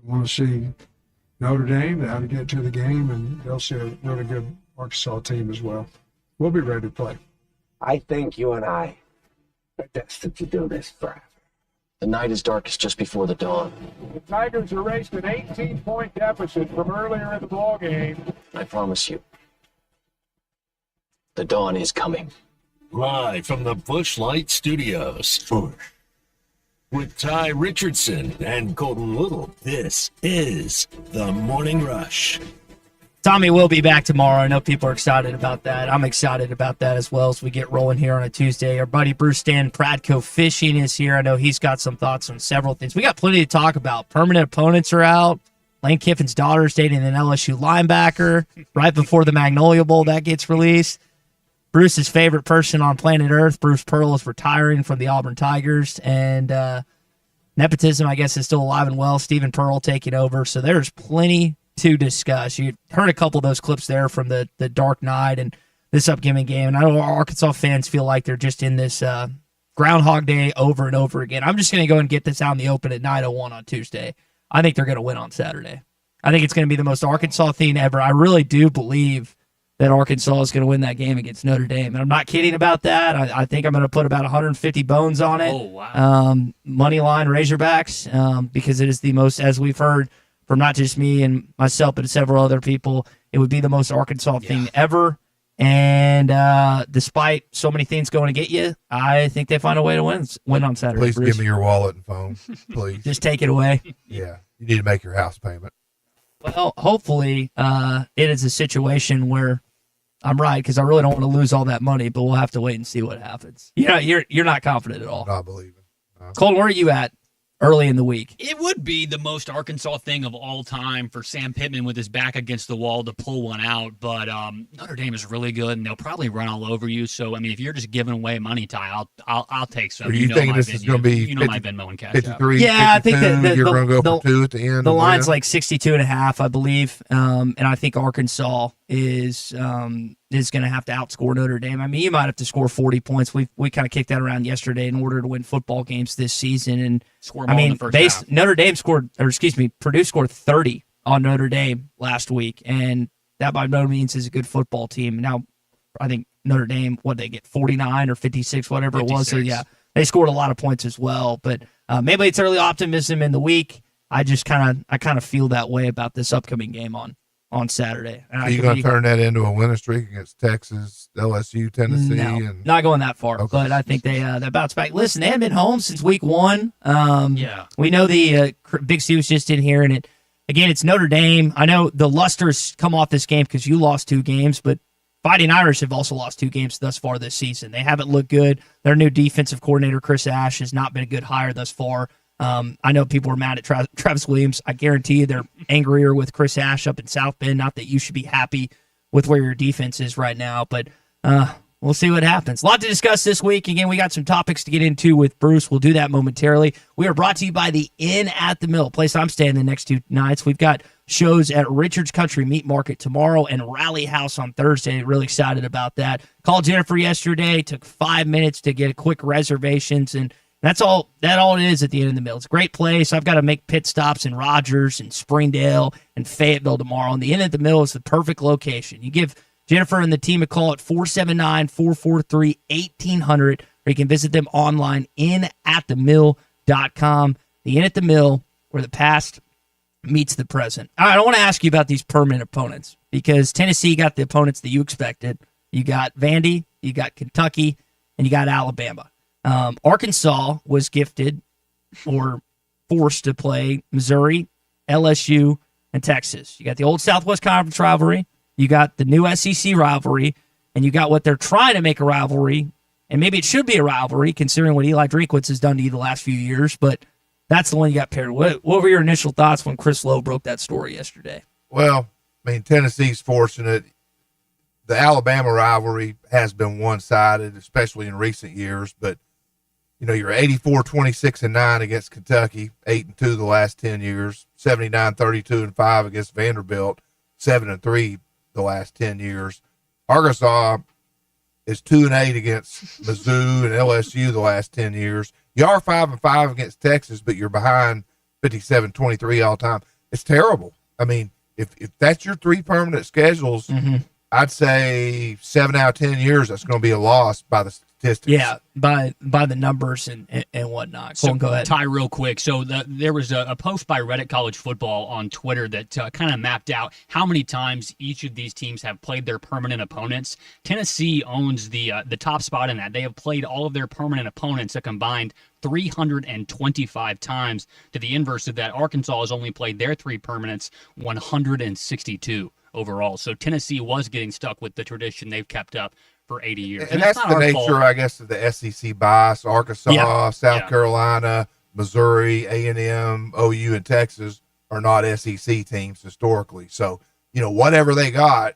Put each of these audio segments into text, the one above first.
want to see Notre Dame, how to get to the game, and they'll see a really good Arkansas team as well. We'll be ready to play. I think you and I are destined to do this forever. The night is darkest just before the dawn. The Tigers erased an 18-point deficit from earlier in the ball game. I promise you, the dawn is coming. Live from the Busch Light Studios. With Ty Richardson and Colton Little, this is The Morning Rush. Tommy will be back tomorrow. I know people are excited about that. I'm excited about that as well as we get rolling here on a Tuesday. Our buddy Bruce Stan Pradco Fishing is here. I know he's got some thoughts on several things. We got plenty to talk about. Permanent opponents are out. Lane Kiffin's daughter is dating an LSU linebacker right before the Magnolia Bowl that gets released. Bruce's favorite person on planet Earth, Bruce Pearl, is retiring from the Auburn Tigers. And nepotism, I guess, is still alive and well. Stephen Pearl taking over. So there's plenty to discuss. You heard a couple of those clips there from the Dark Knight and this upcoming game. And I know Arkansas fans feel like they're just in this Groundhog Day over and over again. I'm just going to go and get this out in the open at 9:01 on Tuesday. I think they're going to win on Saturday. I think it's going to be the most Arkansas thing ever. I really do believe that Arkansas is going to win that game against Notre Dame. And I'm not kidding about that. I think I'm going to put about 150 bones on it. Oh, wow. Money line Razorbacks, because it is the most, as we've heard from not just me and myself, but several other people, it would be the most Arkansas thing ever. And despite so many things going to get you, I think they find a way to win on Saturday. Please Bruce. give me your wallet and phone, please. Just take it away. Yeah, you need to make your house payment. Well, hopefully it is a situation where I'm right, because I really don't want to lose all that money, but we'll have to wait and see what happens. You're not confident at all. Not believing. Colton, where are you at early in the week? It would be the most Arkansas thing of all time for Sam Pittman with his back against the wall to pull one out. But Notre Dame is really good, and they'll probably run all over you. So, I mean, if you're just giving away money, Ty, I'll take some. Are you thinking this is going to be my Venmo and cash 53, Yeah, I think that you're going to go for 2 at the end? The line's like 62.5, I believe. And I think Arkansas is going to have to outscore Notre Dame. I mean, you might have to score 40 points. We kind of kicked that around yesterday in order to win football games this season. And score more in the first half. Purdue scored 30 on Notre Dame last week, and that by no means is a good football team. Now, I think Notre Dame, they get 49 or 56, whatever 56. it was. So yeah, they scored a lot of points as well. But maybe it's early optimism in the week. I kind of feel that way about this upcoming game on Saturday. Are you going to turn that into a winning streak against Texas, LSU, Tennessee? No, not going that far. Okay. But I think they bounce back. Listen, they haven't been home since week 1. We know the Big C was just in here, and it's Notre Dame. I know the luster's come off this game because you lost 2 games, but Fighting Irish have also lost 2 games thus far this season. They haven't looked good. Their new defensive coordinator, Chris Ash, has not been a good hire thus far. I know people are mad at Travis Williams. I guarantee you they're angrier with Chris Ash up in South Bend. Not that you should be happy with where your defense is right now, but we'll see what happens. A lot to discuss this week. Again, we got some topics to get into with Bruce. We'll do that momentarily. We are brought to you by the Inn at the Mill, place I'm staying the next 2 nights. We've got shows at Richards Country Meat Market tomorrow and Rally House on Thursday. Really excited about that. Called Jennifer yesterday. Took 5 minutes to get a quick reservations, and that's all it is at the Inn in the Mill. It's a great place. I've got to make pit stops in Rogers and Springdale and Fayetteville tomorrow, and the Inn at the Mill is the perfect location. You give Jennifer and the team a call at 479-443-1800, or you can visit them online, inatthemill.com. The Inn at the Mill, where the past meets the present. All right, I want to ask you about these permanent opponents, because Tennessee got the opponents that you expected. You got Vandy, you got Kentucky, and you got Alabama. Arkansas was gifted or forced to play Missouri, LSU, and Texas. You got the old Southwest Conference rivalry. You got the new SEC rivalry, and you got what they're trying to make a rivalry, and maybe it should be a rivalry considering what Eli Drinkwitz has done to you the last few years, but that's the one you got paired. What were your initial thoughts when Chris Lowe broke that story yesterday? Well, I mean, Tennessee's fortunate. The Alabama rivalry has been one-sided, especially in recent years, but you're 84, 26-9 against Kentucky, 8-2 the last 10 years, 79, 32-5 against Vanderbilt, 7-3 the last 10 years. Arkansas is 2-8 against Mizzou and LSU the last 10 years. You are 5-5 against Texas, but you're behind 57-23 all time. it's terrible. I mean, if that's your 3 permanent schedules, I'd say 7 out of 10 years that's going to be a loss by the statistics. Yeah, by the numbers and whatnot. So Go ahead. Ty, real quick. So there was a post by Reddit College Football on Twitter that kind of mapped out how many times each of these teams have played their permanent opponents. Tennessee owns the top spot in that. They have played all of their permanent opponents a combined 325 times. To the inverse of that, Arkansas has only played their 3 permanents 162 overall. So Tennessee was getting stuck with the tradition they've kept up for 80 years. And that's the nature, I guess, of the SEC bias. Arkansas, South Carolina, Missouri, A&M, OU, and Texas are not SEC teams historically. So, whatever they got,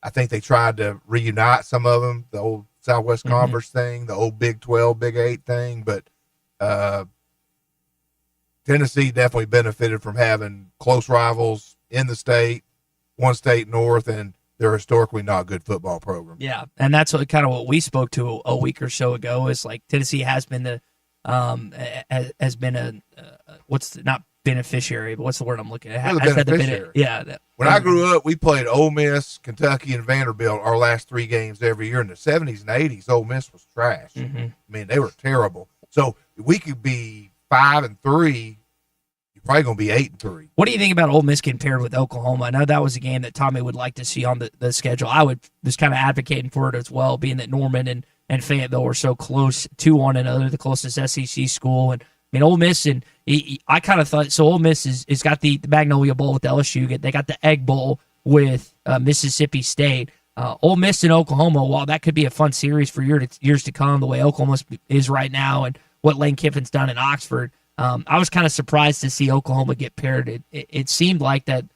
I think they tried to reunite some of them, the old Southwest Conference thing, the old Big 12, Big 8 thing. But Tennessee definitely benefited from having close rivals in the state, one state north, and they're historically not a good football program. Yeah, and that's what we spoke to a week or so ago. Is like Tennessee has been the not beneficiary, but what's the word I'm looking at? When I grew up, we played Ole Miss, Kentucky, and Vanderbilt our last 3 games every year. In the 70s and 80s, Ole Miss was trash. I mean, they were terrible. So we could be 5-3. You're probably going to be 8-3. What do you think about Ole Miss compared with Oklahoma? I know that was a game that Tommy would like to see on the schedule. I was kind of advocating for it as well, being that Norman and Fayetteville were so close to one another, the closest SEC school. And I mean, Ole Miss, and I kind of thought, so Ole Miss is got the Magnolia Bowl with LSU. They got the Egg Bowl with Mississippi State. Ole Miss and Oklahoma, while that could be a fun series for years to come, the way Oklahoma is right now and what Lane Kiffin's done in Oxford, I was kind of surprised to see Oklahoma get paired. It seemed like that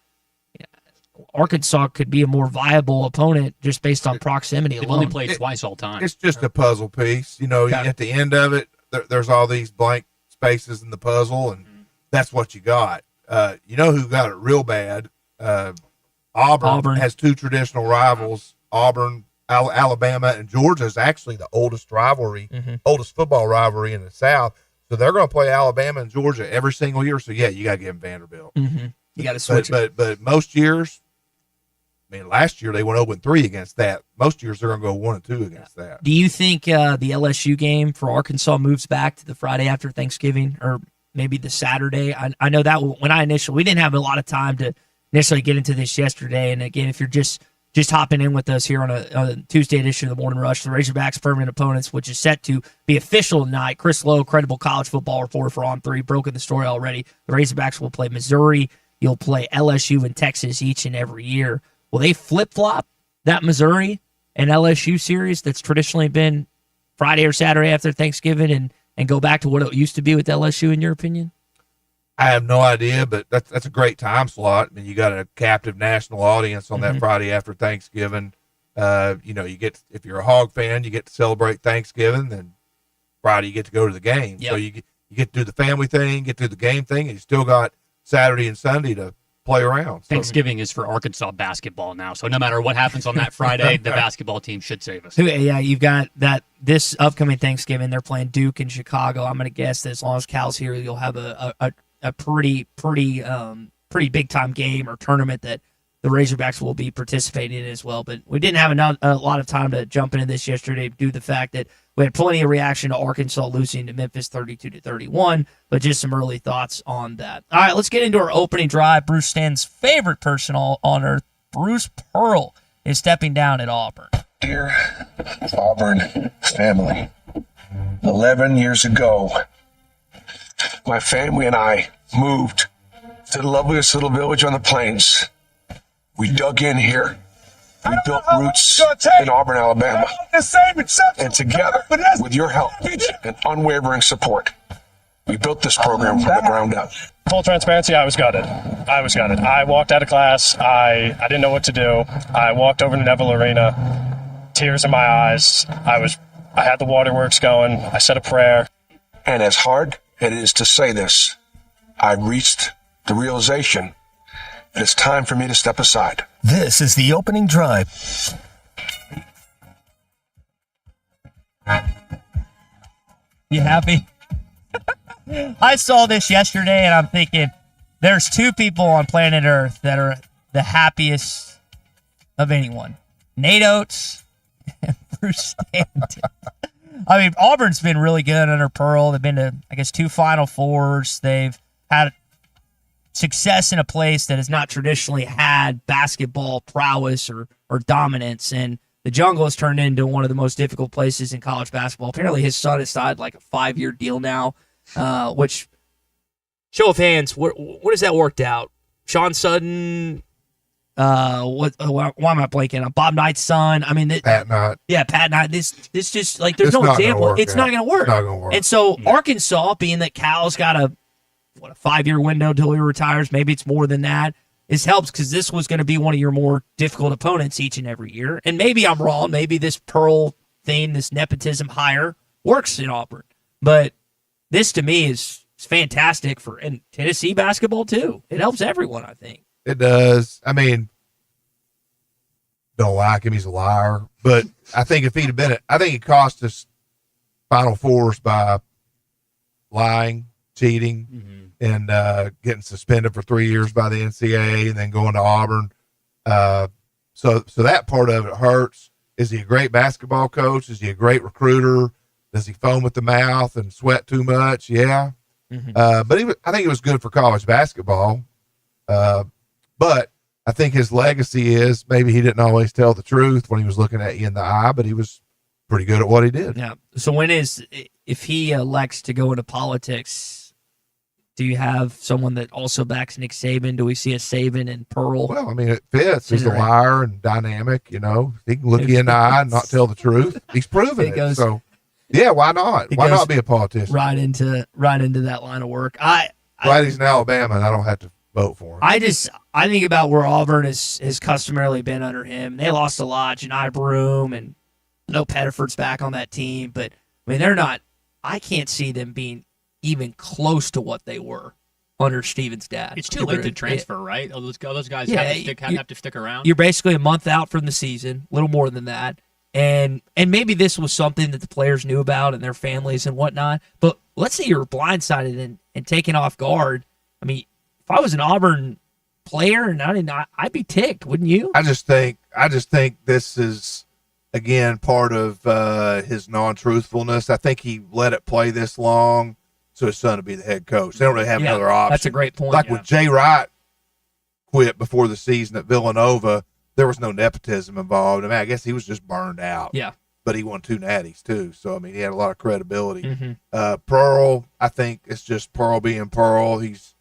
Arkansas could be a more viable opponent just based on proximity alone. They've only played twice all time. It's just a puzzle piece. At the end of it, there's all these blank spaces in the puzzle, and that's what you got. Who got it real bad? Auburn has 2 traditional rivals. Auburn, Alabama, and Georgia is actually the oldest football rivalry in the South. So they're going to play Alabama and Georgia every single year. So you got to give them Vanderbilt. You got to switch. But most years, last year they went 0-3 against that. Most years they're going to go 1-2 against that. Do you think the LSU game for Arkansas moves back to the Friday after Thanksgiving, or maybe the Saturday? I know that when we didn't have a lot of time to initially get into this yesterday. And again, if you're just hopping in with us here on a Tuesday edition of the Morning Rush, the Razorbacks' permanent opponents, which is set to be official tonight. Chris Lowe, credible college football reporter for On3, broken the story already. The Razorbacks will play Missouri. You'll play LSU and Texas each and every year. Will they flip-flop that Missouri and LSU series that's traditionally been Friday or Saturday after Thanksgiving and go back to what it used to be with LSU, in your opinion? I have no idea, but that's a great time slot. You got a captive national audience on that Friday after Thanksgiving. You get, if you're a Hog fan, you get to celebrate Thanksgiving. Then Friday you get to go to the game. Yep. So you get to do the family thing, get to do the game thing, and you still got Saturday and Sunday to play around. So, Thanksgiving is for Arkansas basketball now. So no matter what happens on that Friday, the basketball team should save us. Yeah, you've got that this upcoming Thanksgiving. They're playing Duke in Chicago. I'm going to guess that as long as Cal's here, you'll have a pretty big time game or tournament that the Razorbacks will be participating in as well. But we didn't have a lot of time to jump into this yesterday due to the fact that we had plenty of reaction to Arkansas losing to Memphis 32-31, but just some early thoughts on that. All right, let's get into our opening drive. Bruce Stanton's favorite person on earth, Bruce Pearl, is stepping down at Auburn. Dear Auburn family, 11 years ago, my family and I moved to the loveliest little village on the plains. We dug in here. We built roots in Auburn, Alabama. And together, with your help and unwavering support, we built this program from the ground up. Full transparency, I was gutted. I walked out of class. I didn't know what to do. I walked over to Neville Arena, tears in my eyes. I had the waterworks going. I said a prayer. And as hard as it is to say this, I reached the realization that it's time for me to step aside. This is the opening drive. You happy? I saw this yesterday and I'm thinking There's two people on planet Earth that are the happiest of anyone. Nate Oates and Bruce Stanton. I mean, Auburn's been really good under Pearl. They've been to, I guess, 2 Final Fours. They've had success in a place that has not traditionally had basketball prowess or dominance. And the Jungle has turned into one of the most difficult places in college basketball. Apparently, his son has signed like a 5-year deal now, which, show of hands, what has that worked out? Sean Sutton, why am I blanking? Bob Knight's son. I mean, Pat Knight. Yeah, Pat Knight. This just like there's no example. It's not going to work. It's not going to work. And so Arkansas, being that Cal's got a 5-year window till he retires, maybe it's more than that. This helps because this was going to be one of your more difficult opponents each and every year. And maybe I'm wrong. Maybe this Pearl theme, this nepotism hire, works in Auburn. But this to me is fantastic for and Tennessee basketball too. It helps everyone, I think. It does. I mean, don't like him. He's a liar. But I think if he'd have been I think he cost us Final Fours by lying, cheating, and getting suspended for 3 years by the NCAA and then going to Auburn. So that part of it hurts. Is he a great basketball coach? Is he a great recruiter? Does he foam at the mouth and sweat too much? Yeah. But I think it was good for college basketball. But I think his legacy is maybe he didn't always tell the truth when he was looking at you in the eye, but he was pretty good at what he did. Yeah. So if he elects to go into politics, do you have someone that also backs Nick Saban? Do we see a Saban and Pearl? Well, I mean, it fits. He's a liar and dynamic, He can look you in the eye and not tell the truth. He's proven it. So, yeah, why not? Why not be a politician? Right into that line of work. Glad he's in Alabama and I don't have to vote for him. I think about where Auburn has customarily been under him. They lost a lot. Janai Broom and no Pettiford's back on that team. But, I mean, they're not – I can't see them being even close to what they were under Steven's dad. It's too late to transfer, right? Those guys have to stick around. You're basically a month out from the season, a little more than that. And maybe this was something that the players knew about and their families and whatnot. But let's say you're blindsided and taken off guard. I mean, if I was an Auburn player and I'd be ticked, wouldn't you? I just think this is, again, part of his non-truthfulness. I think he let it play this long so his son to be the head coach. They don't really have another option. That's a great point. Like when Jay Wright quit before the season at Villanova, there was no nepotism involved. I mean, I guess he was just burned out. Yeah. But he won 2 natties too. So, I mean, he had a lot of credibility. Pearl, I think it's just Pearl being Pearl. He's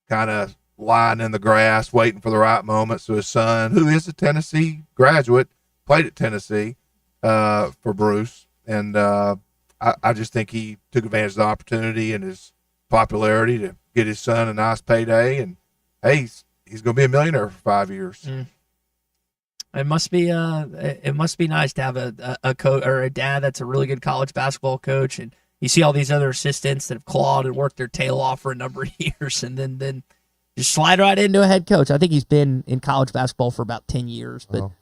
kind of lying in the grass, waiting for the right moment. So his son, who is a Tennessee graduate, played at Tennessee for Bruce. And I just think he took advantage of the opportunity and his popularity to get his son a nice payday. And, hey, he's going to be a millionaire for 5 years. It must be nice to have a coach or a dad that's a really good college basketball coach, and you see all these other assistants that have clawed and worked their tail off for a number of years, and then just slide right into a head coach. I think he's been in college basketball for about 10 years, but it's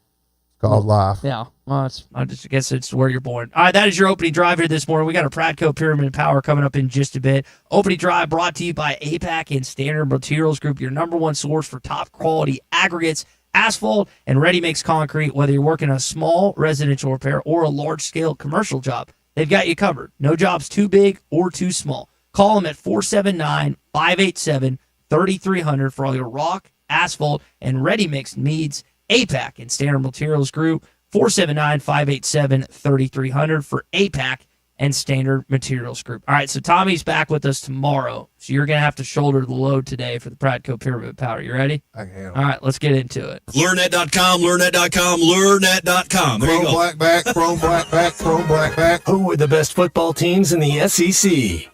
called life. Yeah, well, I guess it's where you're born. All right, that is your opening drive here this morning. We got a Pradco Pyramid Power coming up in just a bit. Opening drive brought to you by APAC and Standard Materials Group, your number one source for top quality aggregates, asphalt, and ready-mix concrete. Whether you're working on a small residential repair or a large-scale commercial job, they've got you covered. No job's too big or too small. Call them at 479-587-3300 for all your rock, asphalt, and ready-mix needs. APAC and Standard Materials Group, 479-587-3300 for APAC and Standard Materials Group. All right, so Tommy's back with us tomorrow, so you're going to have to shoulder the load today for the Pradco Pyramid Power. You ready? I can. All right, let's get into it. LearnNet.com, LearnNet.com, LearnNet.com. There you go. Black back, Chrome black back, Chrome black back. Who are the best football teams in the SEC?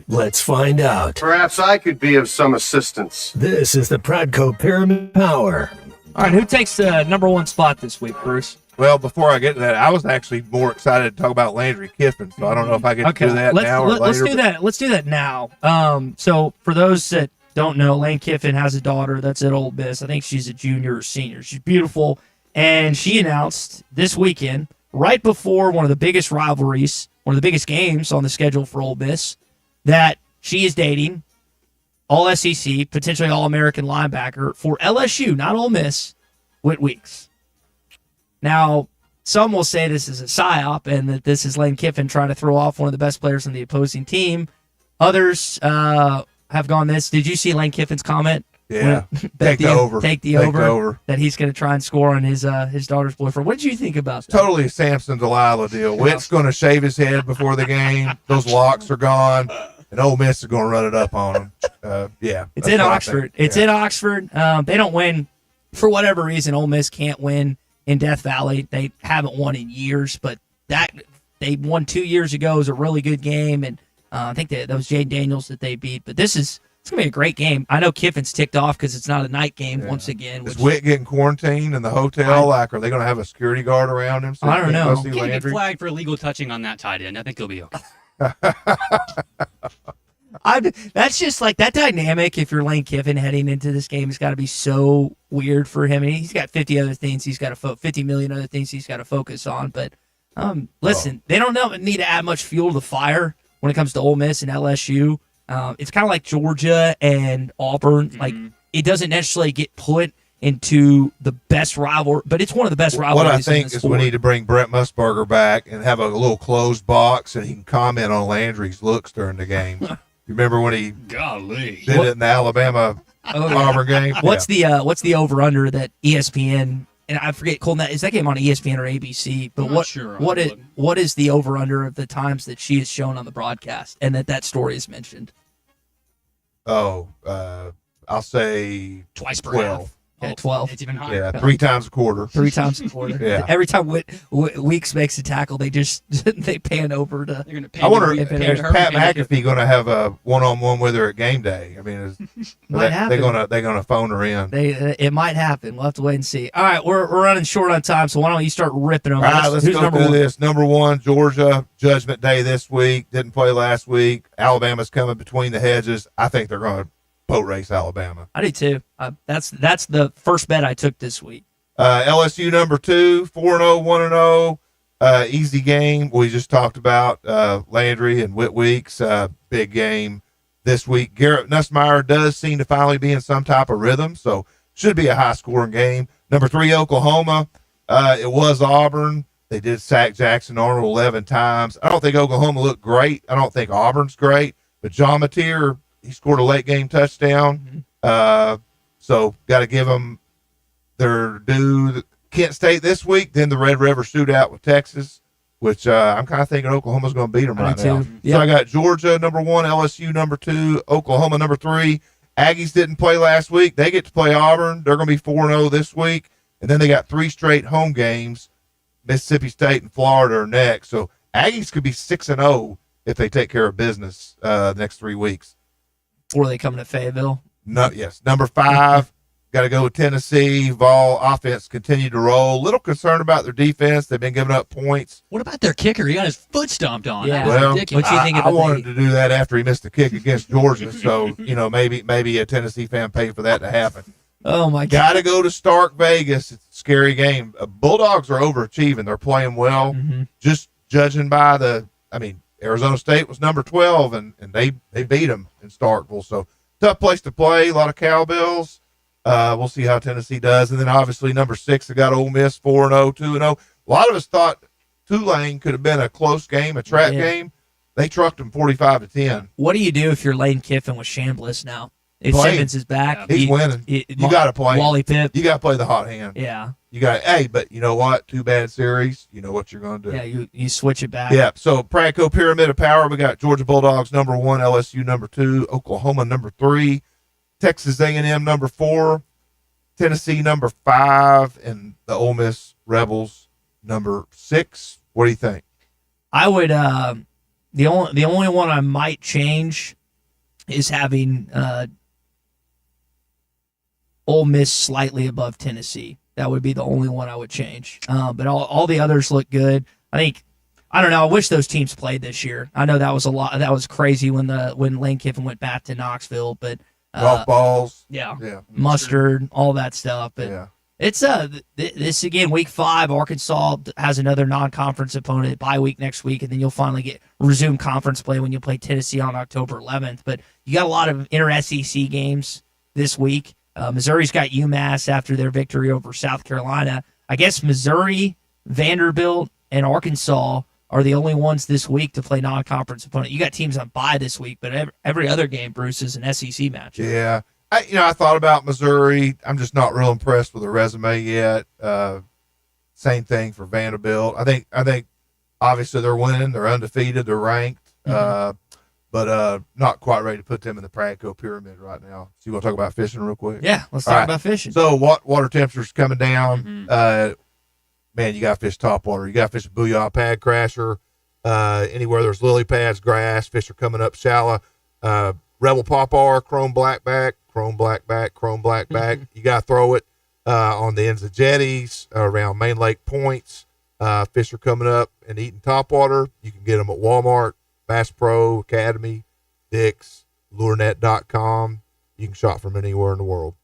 Let's find out. Perhaps I could be of some assistance. This is the Pradco Pyramid Power. All right, who takes the number one spot this week, Bruce? Well, before I get to that, I was actually more excited to talk about Landry Kiffin, so I don't know if I get to do that now or later. Let's do that now. So for those that don't know, Lane Kiffin has a daughter that's at Ole Miss. I think she's a junior or senior. She's beautiful, and she announced this weekend, right before one of the biggest rivalries, one of the biggest games on the schedule for Ole Miss, that she is dating All SEC, potentially All American linebacker for LSU, not Ole Miss, Whit Weeks. Now, some will say this is a psyop and that this is Lane Kiffin trying to throw off one of the best players on the opposing team. Others have gone this. Did you see Lane Kiffin's comment? Yeah, take the over. Take the over. That he's going to try and score on his daughter's boyfriend. What did you think about that? Totally a Samson Delilah deal. Witt's going to shave his head before the game. Those locks are gone. And Ole Miss is going to run it up on them. Yeah. It's in Oxford. It's in Oxford. They don't win. For whatever reason, Ole Miss can't win in Death Valley. They haven't won in years, but they won 2 years ago. It was a really good game, and I think that was Jay Daniels that they beat. But it's going to be a great game. I know Kiffin's ticked off because it's not a night game once again. Is Witt getting quarantined in the hotel? Are they going to have a security guard around him? So I don't know. He can't get flagged for illegal touching on that tight end. I think he'll be okay. That's just like that dynamic. If you're Lane Kiffin heading into this game, it's got to be so weird for him. I mean, he's got 50 other things he's got to 50 million other things he's got to focus on. But listen, they don't need to add much fuel to the fire when it comes to Ole Miss and LSU. It's kind of like Georgia and Auburn. Like it doesn't necessarily get put into the best rivalry, but it's one of the best rivalries. What I think is we need to bring Brent Musburger back and have a little closed box, and he can comment on Landry's looks during the game. You remember when he did it in the Alabama Auburn game? What's the over under that ESPN, and I forget, Colton, is that game on ESPN or ABC? But what is the over under of the times that she is shown on the broadcast and that story is mentioned? Oh, I'll say twice per 12. half. Yeah, 12. It's even higher. Yeah, 3 times a quarter. 3 times a quarter. Yeah. Every time Weeks makes a tackle, they just they pan over to. I wonder, is Pat McAfee going to have a one-on-one with her at game day? I mean, might happen. They're gonna phone her in. It might happen. We'll have to wait and see. All right, we're running short on time, so why don't you start ripping them? All right, let's go through this. Number 1, Georgia, Judgment Day this week. Didn't play last week. Alabama's coming between the hedges. I think they're going to boat race Alabama. I do too. That's the first bet I took this week. LSU number 2, 4-0, 1-0. Easy game. We just talked about Landry and Whit Weeks. Big game this week. Garrett Nussmeier does seem to finally be in some type of rhythm, so should be a high-scoring game. Number 3, Oklahoma. It was Auburn. They did sack Jackson Arnold 11 times. I don't think Oklahoma looked great. I don't think Auburn's great, but John Mateer, he scored a late game touchdown. So got to give them their due. Kent State this week, then the Red River shootout with Texas, which I'm kind of thinking Oklahoma's going to beat them right now. Yep. So I got Georgia number 1, LSU number 2, Oklahoma number 3. Aggies didn't play last week. They get to play Auburn. They're going to be 4-0 this week. And then they got 3 straight home games. Mississippi State and Florida are next. So Aggies could be 6-0 if they take care of business the next 3 weeks. Before they come to Fayetteville. Yes. Number 5, got to go with Tennessee. Vol offense continued to roll. Little concerned about their defense. They've been giving up points. What about their kicker? He got his foot stomped on. Yeah. Well, ridiculous. What do you think I wanted to do that after he missed a kick against Georgia. So, maybe a Tennessee fan paid for that to happen. Oh, my God. Got to go to Stark Vegas. It's a scary game. Bulldogs are overachieving. They're playing well. Just judging by Arizona State was number 12, and they beat them in Starkville. So, tough place to play. A lot of cowbells. We'll see how Tennessee does. And then, obviously, number 6, they got Ole Miss 4-0, 2-0. A lot of us thought Tulane could have been a close game, a trap game. They trucked them 45-10. What do you do if you're Lane Kiffin with Chambliss now? If Play. Simmons is back, He's winning. You got to play. Wally Pipp. You got to play the hot hand. Yeah. You got. Hey, but you know what? 2 bad series. You know what you're going to do. Yeah, you switch it back. Yeah. So Pratco Pyramid of Power. We got Georgia Bulldogs number 1, LSU number 2, Oklahoma number 3, Texas A&M number 4, Tennessee number 5, and the Ole Miss Rebels number 6. What do you think? I would. The only one I might change is having Ole Miss slightly above Tennessee. That would be the only one I would change. But all the others look good. I don't know. I wish those teams played this year. I know that was a lot. That was crazy when Lane Kiffin went back to Knoxville. But Golf balls. Yeah. Mustard, all that stuff. But It's this again, week 5. Arkansas has another non-conference opponent, bye week next week, and then you'll finally resume conference play when you play Tennessee on October 11th. But you got a lot of inter-SEC games this week. Missouri's got UMass after their victory over South Carolina. I guess Missouri, Vanderbilt, and Arkansas are the only ones this week to play non-conference opponent. You got teams on bye this week, but every other game, Bruce, is an SEC match. Yeah. I thought about Missouri. I'm just not real impressed with the resume yet. Same thing for Vanderbilt. I think obviously they're winning. They're undefeated. They're ranked. But not quite ready to put them in the Pradco pyramid right now. So you want to talk about fishing real quick? Yeah, let's talk about fishing. So water temperature's coming down. Man, you got to fish topwater. You got to fish a Booyah Pad Crasher. Anywhere there's lily pads, grass, fish are coming up shallow. Rebel Popar, chrome blackback. You got to throw it on the ends of jetties, around main lake points. Fish are coming up and eating topwater. You can get them at Walmart, Bass Pro, Academy, Dick's, lurenet.com. You can shop from anywhere in the world.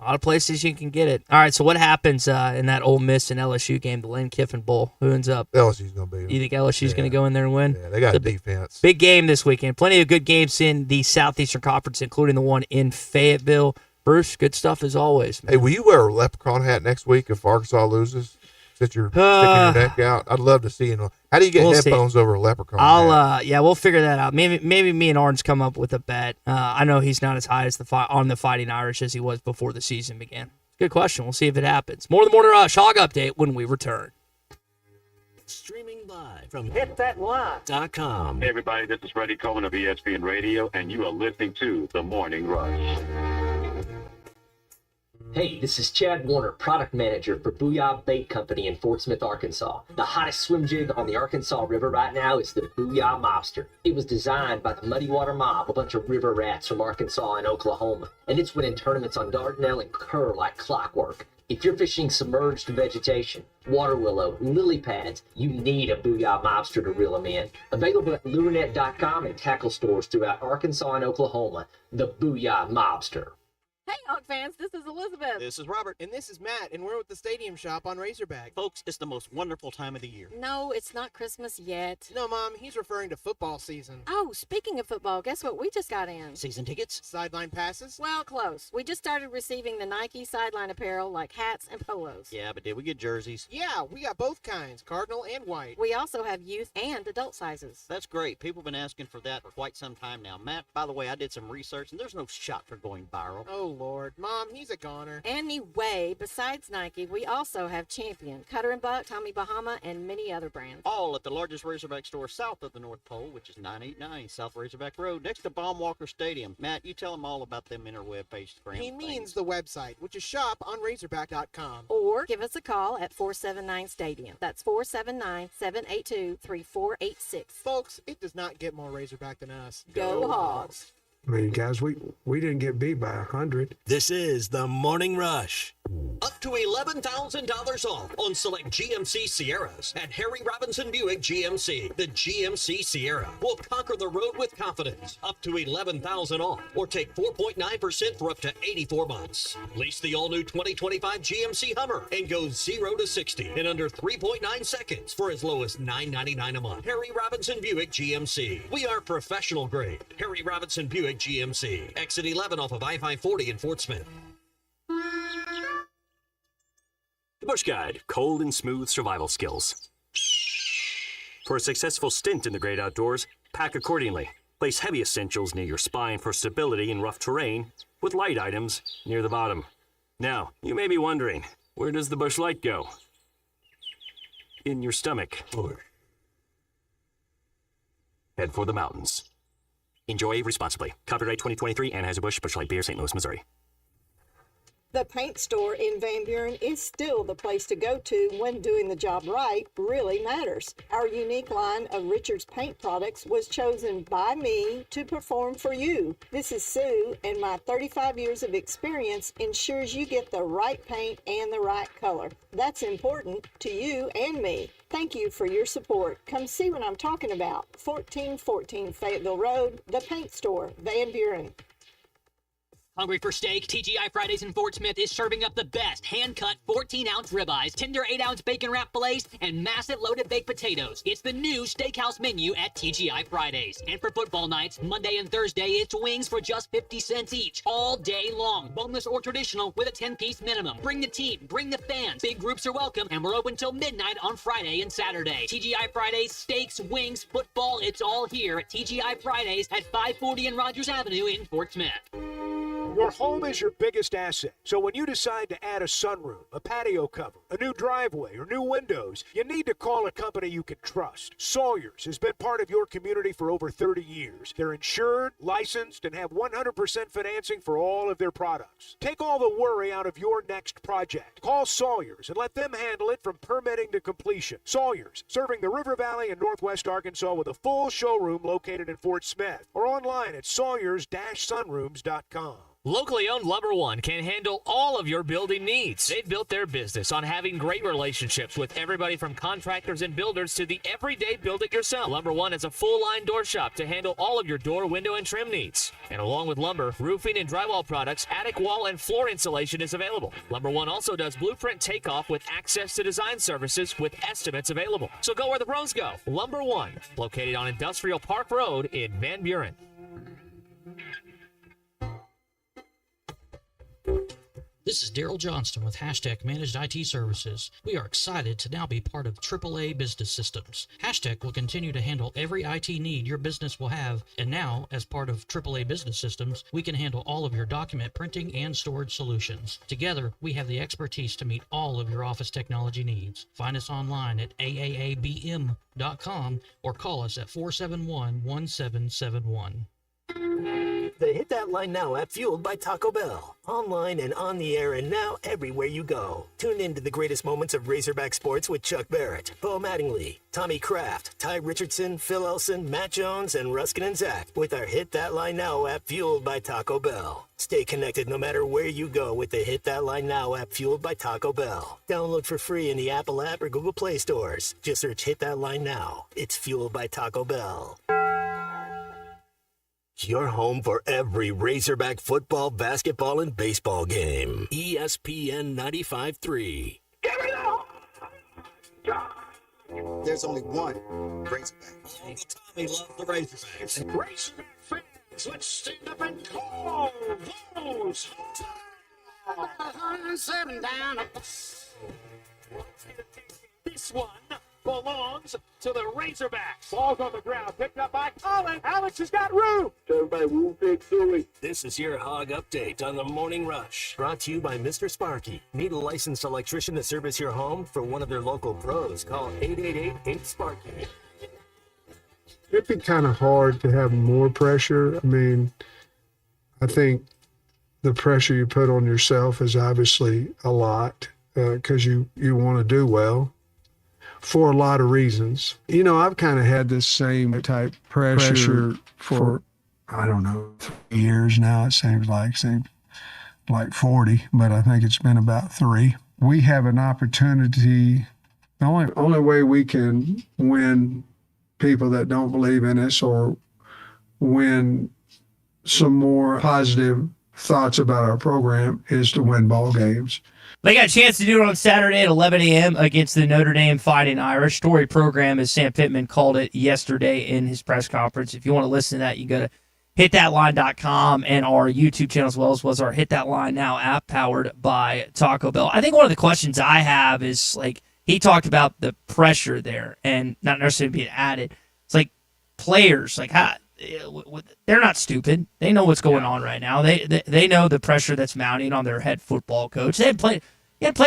A lot of places you can get it. All right, so what happens in that Ole Miss and LSU game, the Lane Kiffin Bowl? Who ends up? LSU's going to beat them. You think LSU's going to go in there and win? Yeah, they got a defense. Big game this weekend. Plenty of good games in the Southeastern Conference, including the one in Fayetteville. Bruce, good stuff as always, man. Hey, will you wear a leprechaun hat next week if Arkansas loses? Since you're sticking your neck out, I'd love to see you. How do you get headphones over a leprechaun hat? Yeah, we'll figure that out. Maybe me and Orange come up with a bet. I know he's not as high as on the Fighting Irish as he was before the season began. Good question. We'll see if it happens. More of the Morning Rush Hog Update when we return. Streaming live from hitthatlive.com. Hey everybody, this is Freddie Coleman of ESPN Radio, and you are listening to The Morning Rush. Hey, this is Chad Warner, product manager for Booyah Bait Company in Fort Smith, Arkansas. The hottest swim jig on the Arkansas River right now is the Booyah Mobster. It was designed by the Muddy Water Mob, a bunch of river rats from Arkansas and Oklahoma, and it's winning tournaments on Dardanelle and Kerr like clockwork. If you're fishing submerged vegetation, water willow, lily pads, you need a Booyah Mobster to reel them in. Available at lurenet.com and tackle stores throughout Arkansas and Oklahoma. The Booyah Mobster. Hey, Hawk fans, this is Elizabeth. This is Robert. And this is Matt, and we're with the Stadium Shop on Razorback. Folks, it's the most wonderful time of the year. No, it's not Christmas yet. No, Mom, he's referring to football season. Oh, speaking of football, guess what we just got in? Season tickets? Sideline passes? Well, close. We just started receiving the Nike sideline apparel like hats and polos. Yeah, but did we get jerseys? Yeah, we got both kinds, cardinal and white. We also have youth and adult sizes. That's great. People have been asking for that for quite some time now. Matt, by the way, I did some research, and there's no shot for going viral. Oh, Lord. Mom, he's a goner. Anyway, besides Nike, we also have Champion, Cutter & Buck, Tommy Bahama, and many other brands. All at the largest Razorback store south of the North Pole, which is 989 South Razorback Road, next to Baumwalker Stadium. Matt, you tell them all about them interweb page. He means the website, which is shop on Razorback.com. Or give us a call at 479-STADIUM. That's 479-782-3486. Folks, it does not get more Razorback than us. Go Hogs! I mean, guys, we didn't get beat by 100. This is the Morning Rush. Up to $11,000 off on select GMC Sierras at Harry Robinson Buick GMC. The GMC Sierra will conquer the road with confidence. Up to $11,000 off, or take 4.9% for up to 84 months. Lease the all-new 2025 GMC Hummer and go 0 to 60 in under 3.9 seconds for as low as $9.99 a month. Harry Robinson Buick GMC. We are professional grade. Harry Robinson Buick GMC. Exit 11 off of I-540 in Fort Smith. The Bush Guide, cold and smooth survival skills. For a successful stint in the great outdoors, pack accordingly. Place heavy essentials near your spine for stability in rough terrain, with light items near the bottom. Now, you may be wondering, where does the Bush Light go? In your stomach. Head for the mountains. Enjoy responsibly. Copyright 2023, Anheuser-Busch, Busch Light Beer, St. Louis, Missouri. The paint store in Van Buren is still the place to go to when doing the job right really matters. Our unique line of Richards paint products was chosen by me to perform for you. This is Sue, and my 35 years of experience ensures you get the right paint and the right color. That's important to you and me. Thank you for your support. Come see what I'm talking about. 1414 Fayetteville Road, the paint store, Van Buren. Hungry for steak? TGI Fridays in Fort Smith is serving up the best hand-cut 14-ounce ribeyes, tender 8-ounce bacon wrap fillets, and massive loaded baked potatoes. It's the new steakhouse menu at TGI Fridays. And for football nights, Monday and Thursday, it's wings for just 50 cents each, all day long. Boneless or traditional with a 10-piece minimum. Bring the team, bring the fans. Big groups are welcome, and we're open till midnight on Friday and Saturday. TGI Fridays, steaks, wings, football, it's all here at TGI Fridays at 540 and Rogers Avenue in Fort Smith. Your home is your biggest asset. So when you decide to add a sunroom, a patio cover, a new driveway, or new windows, you need to call a company you can trust. Sawyer's has been part of your community for over 30 years. They're insured, licensed, and have 100% financing for all of their products. Take all the worry out of your next project. Call Sawyer's and let them handle it from permitting to completion. Sawyer's, serving the River Valley and Northwest Arkansas with a full showroom located in Fort Smith or online at sawyers-sunrooms.com. Locally owned Lumber One can handle all of your building needs. They've built their business on having great relationships with everybody from contractors and builders to the everyday build-it-yourself. Lumber One is a full-line door shop to handle all of your door, window, and trim needs. And along with lumber, roofing, and drywall products, attic wall and floor insulation is available. Lumber One also does blueprint takeoff with access to design services with estimates available. So go where the pros go. Lumber One, located on Industrial Park Road in Van Buren. This is Daryl Johnston with Hashtag Managed IT Services. We are excited to now be part of AAA Business Systems. Hashtag will continue to handle every IT need your business will have, and now, as part of AAA Business Systems, we can handle all of your document printing and storage solutions. Together, we have the expertise to meet all of your office technology needs. Find us online at aaabm.com or call us at 471-1771. The Hit That Line Now app, fueled by Taco Bell. Online and on the air and now everywhere you go. Tune in to the greatest moments of Razorback sports with Chuck Barrett, Bo Mattingly, Tommy Kraft, Ty Richardson, Phil Elson, Matt Jones, and Ruskin and Zach with our Hit That Line Now app, fueled by Taco Bell. Stay connected no matter where you go with the Hit That Line Now app, fueled by Taco Bell. Download for free in the Apple app or Google Play stores. Just search Hit That Line Now. It's fueled by Taco Bell. Your home for every Razorback football, basketball, and baseball game. ESPN 95.3. There's only one Razorback. All the time we love the Razorbacks. Razorback fans, let's stand up and call those. This one belongs to the Razorbacks. Ball's on the ground, picked up by Colin. Alex has got room. Everybody, Woo Big Suey. This is your Hog Update on the Morning Rush. Brought to you by Mr. Sparky. Need a licensed electrician to service your home? For one of their local pros, call 888-8-SPARKY. It'd be kind of hard to have more pressure. I mean, I think the pressure you put on yourself is obviously a lot because you want to do well for a lot of reasons. You know, I've kind of had this same type pressure for, I don't know, 3 years now. It seems like 40, but I think it's been about 3. We have an opportunity. The only way we can win people that don't believe in us or win some more positive thoughts about our program is to win ball games. They got a chance to do it on Saturday at 11 a.m. against the Notre Dame Fighting Irish. Story program, as Sam Pittman called it yesterday in his press conference. If you want to listen to that, you go to hitthatline.com and our YouTube channel, as well as our Hit That Line Now app powered by Taco Bell. I think one of the questions I have is, like, he talked about the pressure there and not necessarily being added. It's like players, like, how, they're not stupid. They know what's going on right now. They know the pressure that's mounting on their head football coach. They hadn't played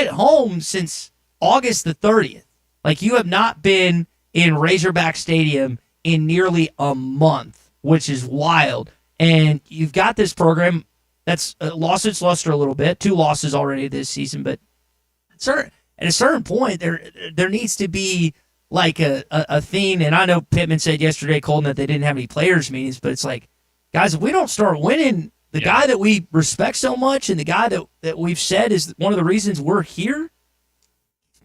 at home since August the 30th. Like, you have not been in Razorback Stadium in nearly a month, which is wild. And you've got this program that's lost its luster a little bit. 2 losses already this season, but at a certain point, there needs to be like a theme. And I know Pittman said yesterday, Colton, that they didn't have any players meetings, but it's like, guys, if we don't start winning, the guy that we respect so much and the guy that we've said is one of the reasons we're here,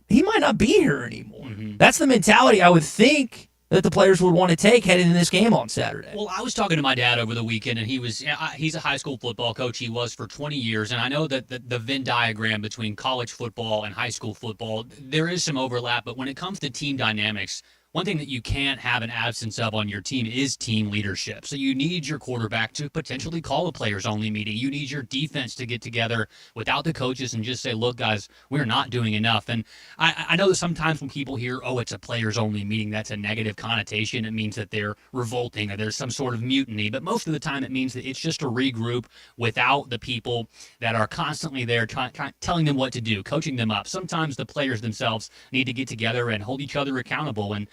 he might not be here anymore. Mm-hmm. That's the mentality I would think that the players would want to take heading into this game on Saturday. Well, I was talking to my dad over the weekend, and he's a high school football coach. He was for 20 years, and I know that the Venn diagram between college football and high school football, there is some overlap, but when it comes to team dynamics, one thing that you can't have an absence of on your team is team leadership. So you need your quarterback to potentially call a players-only meeting. You need your defense to get together without the coaches and just say, look, guys, we're not doing enough. And I know that sometimes when people hear, oh, it's a players-only meeting, that's a negative connotation. It means that they're revolting or there's some sort of mutiny. But most of the time it means that it's just a regroup without the people that are constantly there telling them what to do, coaching them up. Sometimes the players themselves need to get together and hold each other accountable. And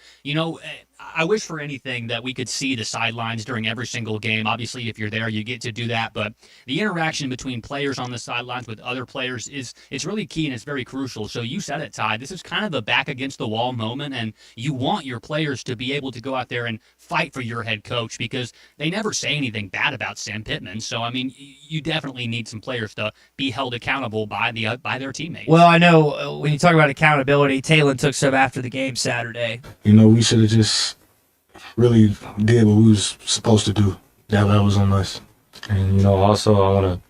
I wish for anything that we could see the sidelines during every single game. Obviously, if you're there, you get to do that. But the interaction between players on the sidelines with other players it's really key and it's very crucial. So you said it, Ty. This is kind of a back against the wall moment, and you want your players to be able to go out there and fight for your head coach because they never say anything bad about Sam Pittman. So, I mean, you definitely need some players to be held accountable by their teammates. Well, I know when you talk about accountability, Talon took some after the game Saturday. We should have just really did what we was supposed to do. That was on us. And, also I want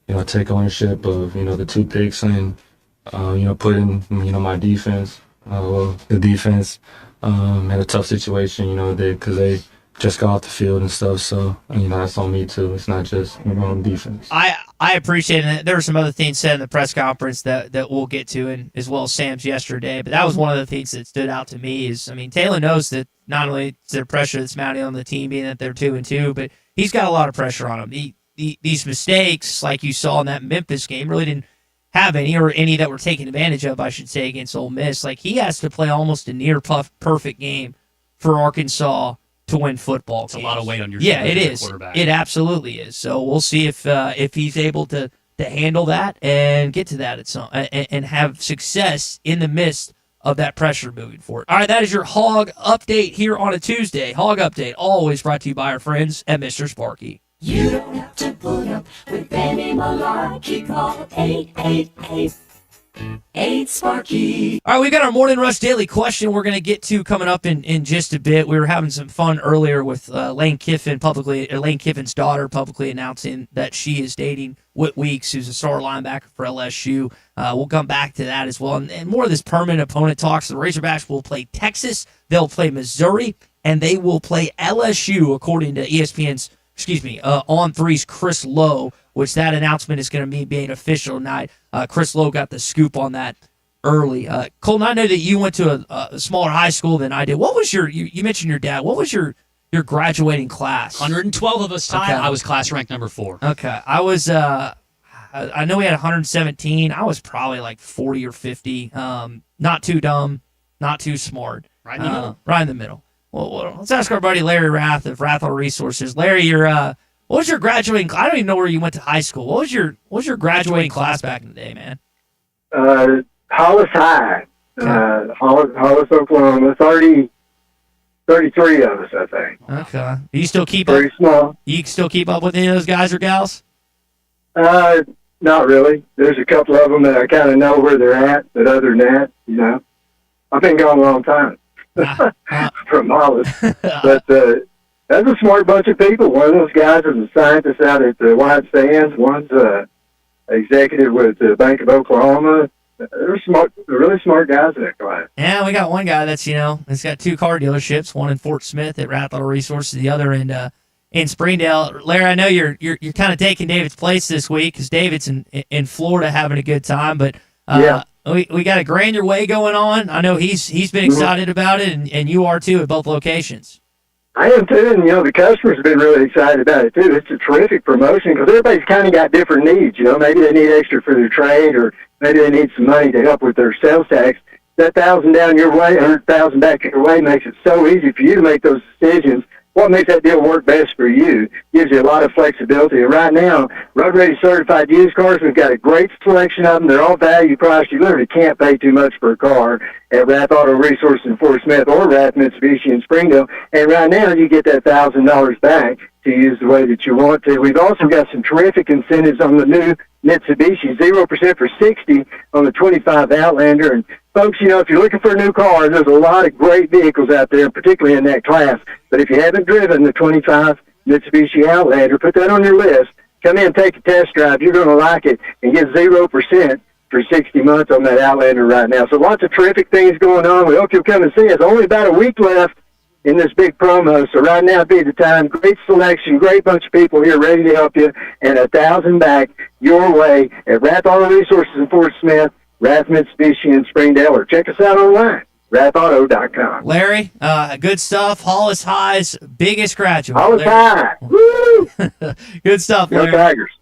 to, take ownership of, the 2 picks and, put in, my defense. The defense had a tough situation, because they just got off the field and stuff. So, that's on me too. It's not just on defense. I appreciate it. There were some other things said in the press conference that we'll get to, and as well as Sam's yesterday. But that was one of the things that stood out to me is, Taylor knows that not only is there pressure that's mounting on the team being that they're 2-2, but he's got a lot of pressure on him. These mistakes, like you saw in that Memphis game, really didn't have any, or any that were taken advantage of, I should say, against Ole Miss. Like, he has to play almost a near perfect game for Arkansas to win football games. It's a lot of weight on your shoulders. shoulders. Yeah, it is. Quarterback. It absolutely is. So we'll see if he's able to handle that and get to that at some and have success in the midst of that pressure moving forward. All right, that is your Hog Update here on a Tuesday. Hog Update, always brought to you by our friends at Mr. Sparky. You don't have to put up with any malarkey. Call 888-8 All right, we got our Morning Rush Daily question we're going to get to coming up in just a bit. We were having some fun earlier with Lane Kiffin's daughter publicly announcing that she is dating Whit Weeks, who's a star linebacker for LSU. We'll come back to that as well. And more of this permanent opponent talks. The Razorbacks will play Texas, they'll play Missouri, and they will play LSU, according to ESPN's On 3's Chris Lowe, which that announcement is going to be being official tonight. Chris Lowe got the scoop on that early. Colton, I know that you went to a smaller high school than I did. What was you mentioned your dad. What was your graduating class? 112 of us, Ty. Okay. I was class rank number 4. Okay. I was, I know we had 117. I was probably like 40 or 50. Not too dumb, not too smart. Right in the middle. Right in the middle. Well, let's ask our buddy Larry Rath of Rath Auto Resources. Larry, what was your graduating? I don't even know where you went to high school. What was your graduating class back in the day, man? Hollis High, Hollis, Oklahoma. 33 of us, I think. Okay. Do you still keep Pretty small. You still keep up with any of those guys or gals? Not really. There's a couple of them that I kind of know where they're at, but other than that, I've been gone a long time. From Hollis. But that's a smart bunch of people. One of those guys is a scientist out at the White Sands. One's executive with the Bank of Oklahoma. They're really smart guys in that class. Yeah, we got one guy that's, he's got 2 car dealerships, one in Fort Smith at Rath Auto Resources, the other in Springdale. Larry, I know you're kind of taking David's place this week because David's in Florida having a good time, but yeah. We got a Grander Way going on. I know he's been excited about it, and you are too at both locations. I am too, and the customers have been really excited about it too. It's a terrific promotion because everybody's kind of got different needs. Maybe they need extra for their trade, or maybe they need some money to help with their sales tax. That $1,000 down your way, $100,000 back your way makes it so easy for you to make those decisions. What makes that deal work best for you gives you a lot of flexibility. And right now, Road Ready certified used cars, we've got a great selection of them. They're all value priced. You literally can't pay too much for a car at Rath Auto Resources in Fort Smith or Rath Mitsubishi in Springdale. And right now, you get that $1,000 back to use the way that you want to. We've also got some terrific incentives on the new Mitsubishi, 0% for 60 on the 25 Outlander and Folks, if you're looking for a new car, there's a lot of great vehicles out there, particularly in that class. But if you haven't driven the 25 Mitsubishi Outlander, put that on your list. Come in, take a test drive. You're going to like it and get 0% for 60 months on that Outlander right now. So lots of terrific things going on. We hope you'll come and see us. Only about a week left in this big promo, so right now be the time. Great selection, great bunch of people here ready to help you, and 1,000 back your way at Rath Auto Resources in Fort Smith, Rath Mitsubishi in Springdale, or check us out online, rathauto.com. Larry, good stuff. Hollis High's biggest graduate. Hollis High. Woo! Good stuff, Go Larry. Tigers.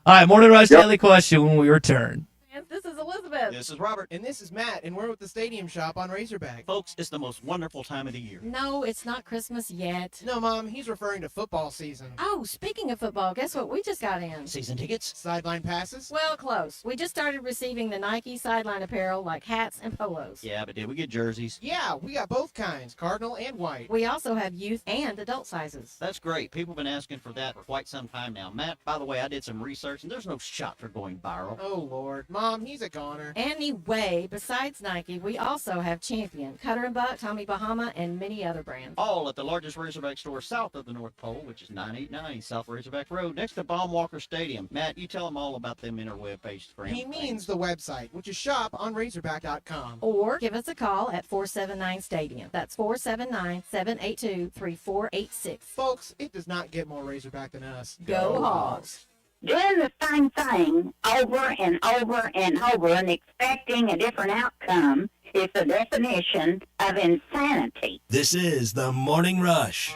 All right, Morning Rush Daily Question when we return. This is Elizabeth. This is Robert. And this is Matt, and we're with the Stadium Shop on Razorback. Folks, it's the most wonderful time of the year. No, it's not Christmas yet. No, Mom, he's referring to football season. Oh, speaking of football, guess what we just got in? Season tickets? Sideline passes? Well, close. We just started receiving the Nike sideline apparel like hats and polos. Yeah, but did we get jerseys? Yeah, we got both kinds, cardinal and white. We also have youth and adult sizes. That's great. People have been asking for that for quite some time now. Matt, by the way, I did some research, and there's no shot for going viral. Oh, Lord. Mom, he's a goner. Anyway, besides Nike, we also have Champion, Cutter & Buck, Tommy Bahama, and many other brands. All at the largest Razorback store south of the North Pole, which is 989 South Razorback Road, next to Baum-Walker Stadium. Matt, you tell them all about them interweb pages for him. He means the website, which is shop on razorback.com. Or give us a call at 479-STADIUM. That's 479-782-3486. Folks, it does not get more Razorback than us. Go Hogs! Doing the same thing over and over and over and expecting a different outcome is the definition of insanity. This is the Morning Rush.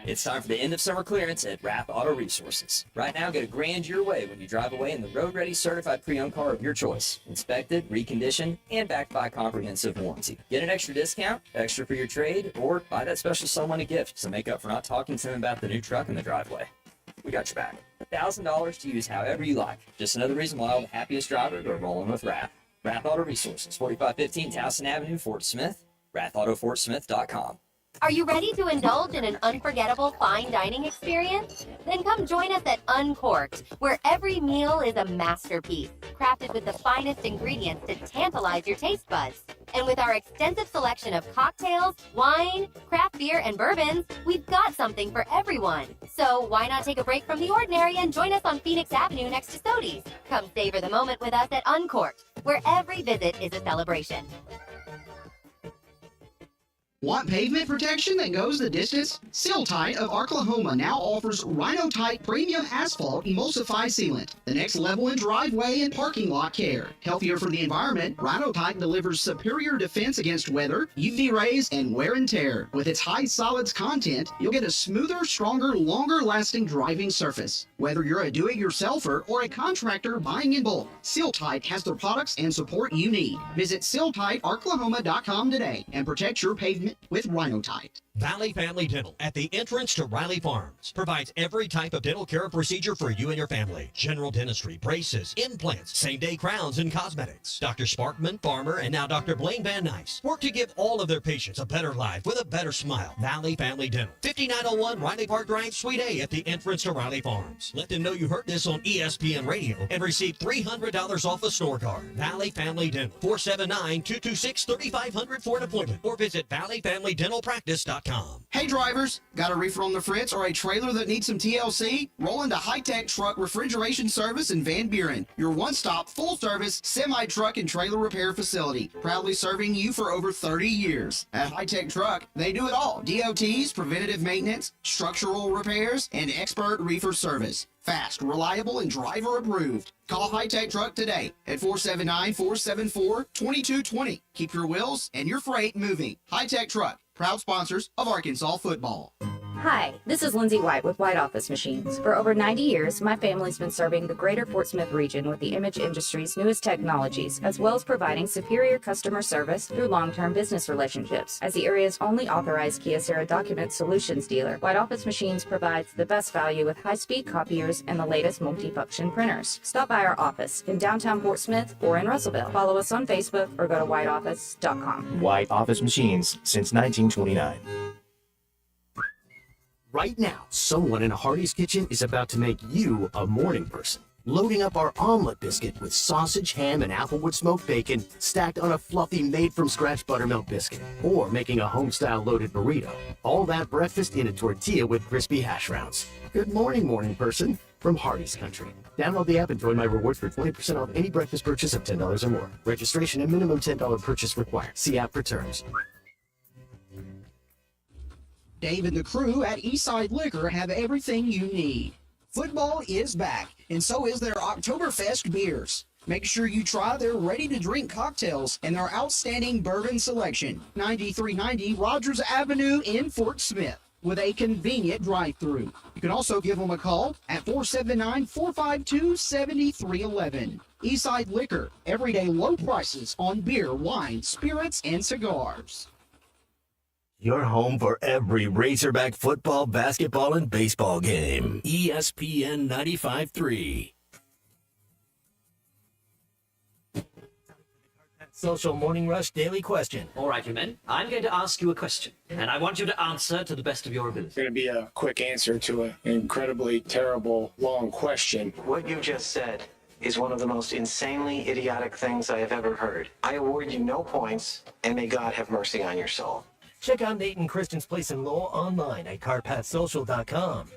It's time for the end of summer clearance at Rath Auto Resources. Right now, get a grand your way when you drive away in the road-ready certified pre-owned car of your choice. Inspected, reconditioned, and backed by a comprehensive warranty. Get an extra discount, extra for your trade, or buy that special someone a gift to make up for not talking to them about the new truck in the driveway. We got your back. $1,000 to use however you like. Just another reason why all the happiest drivers are rolling with Rath. Rath Auto Resources, 4515 Towson Avenue, Fort Smith. RathAutoFortSmith.com. Are you ready to indulge in an unforgettable fine dining experience? Then come join us at Uncorked, where every meal is a masterpiece, crafted with the finest ingredients to tantalize your taste buds. And with our extensive selection of cocktails, wine, craft beer, and bourbons, we've got something for everyone. So why not take a break from the ordinary and join us on Phoenix Avenue next to Sodie's? Come savor the moment with us at Uncorked, where every visit is a celebration. Want pavement protection that goes the distance? Seal-Tite of Oklahoma now offers Rhino-Tite Premium Asphalt Emulsify Sealant, the next level in driveway and parking lot care. Healthier for the environment, Rhino-Tite delivers superior defense against weather, UV rays, and wear and tear. With its high solids content, you'll get a smoother, stronger, longer-lasting driving surface. Whether you're a do-it-yourselfer or a contractor buying in bulk, Seal-Tite has the products and support you need. Visit SealTiteOklahoma.com today and protect your pavement with Rhino-Tite. Valley Family Dental at the entrance to Riley Farms provides every type of dental care procedure for you and your family. General dentistry, braces, implants, same-day crowns, and cosmetics. Dr. Sparkman, Farmer, and now Dr. Blaine Van Nice work to give all of their patients a better life with a better smile. Valley Family Dental, 5901 Riley Park Drive, Suite A at the entrance to Riley Farms. Let them know you heard this on ESPN Radio and receive $300 off a store card. Valley Family Dental, 479-226-3500 for an appointment or visit valleyfamilydentalpractice.com. Hey drivers, got a reefer on the fritz or a trailer that needs some TLC? Roll into High Tech Truck Refrigeration Service in Van Buren, your one-stop, full-service, semi-truck and trailer repair facility, proudly serving you for over 30 years. At High Tech Truck, they do it all. DOTs, preventative maintenance, structural repairs, and expert reefer service. Fast, reliable, and driver approved. Call High Tech Truck today at 479-474-2220. Keep your wheels and your freight moving. High Tech Truck, proud sponsors of Arkansas football. Hi, this is Lindsay White with White Office Machines. For over 90 years, my family's been serving the greater Fort Smith region with the image industry's newest technologies, as well as providing superior customer service through long-term business relationships. As the area's only authorized Kyocera document solutions dealer, White Office Machines provides the best value with high-speed copiers and the latest multifunction printers. Stop by our office in downtown Fort Smith or in Russellville. Follow us on Facebook or go to whiteoffice.com. White Office Machines since 1929. Right now, someone in a Hardee's kitchen is about to make you a morning person. loading up our omelet biscuit with sausage, ham, and applewood smoked bacon stacked on a fluffy made-from-scratch buttermilk biscuit, or making a home-style loaded burrito. All that breakfast in a tortilla with crispy hash browns. Good morning, morning person, from Hardy's Country. Download the app and join my rewards for 20% off any breakfast purchase of $10 or more. Registration and minimum $10 purchase required. See app for terms. Dave and the crew at Eastside Liquor have everything you need. Football is back, and so is their Oktoberfest beers. Make sure you try their ready-to-drink cocktails and their outstanding bourbon selection. 9390 Rogers Avenue in Fort Smith, with a convenient drive-through. You can also give them a call at 479-452-7311. Eastside Liquor, everyday low prices on beer, wine, spirits, and cigars. Your home for every Razorback football, basketball, and baseball game. ESPN 95.3. Social Morning Rush Daily Question. All right, you men. I'm going to ask you a question, and I want you to answer to the best of your ability. It's going to be a quick answer to an incredibly terrible, long question. What you just said is one of the most insanely idiotic things I have ever heard. I award you no points, and may God have mercy on your soul. Check out Nate and Christian's Place in Lowell online at carpathsocial.com.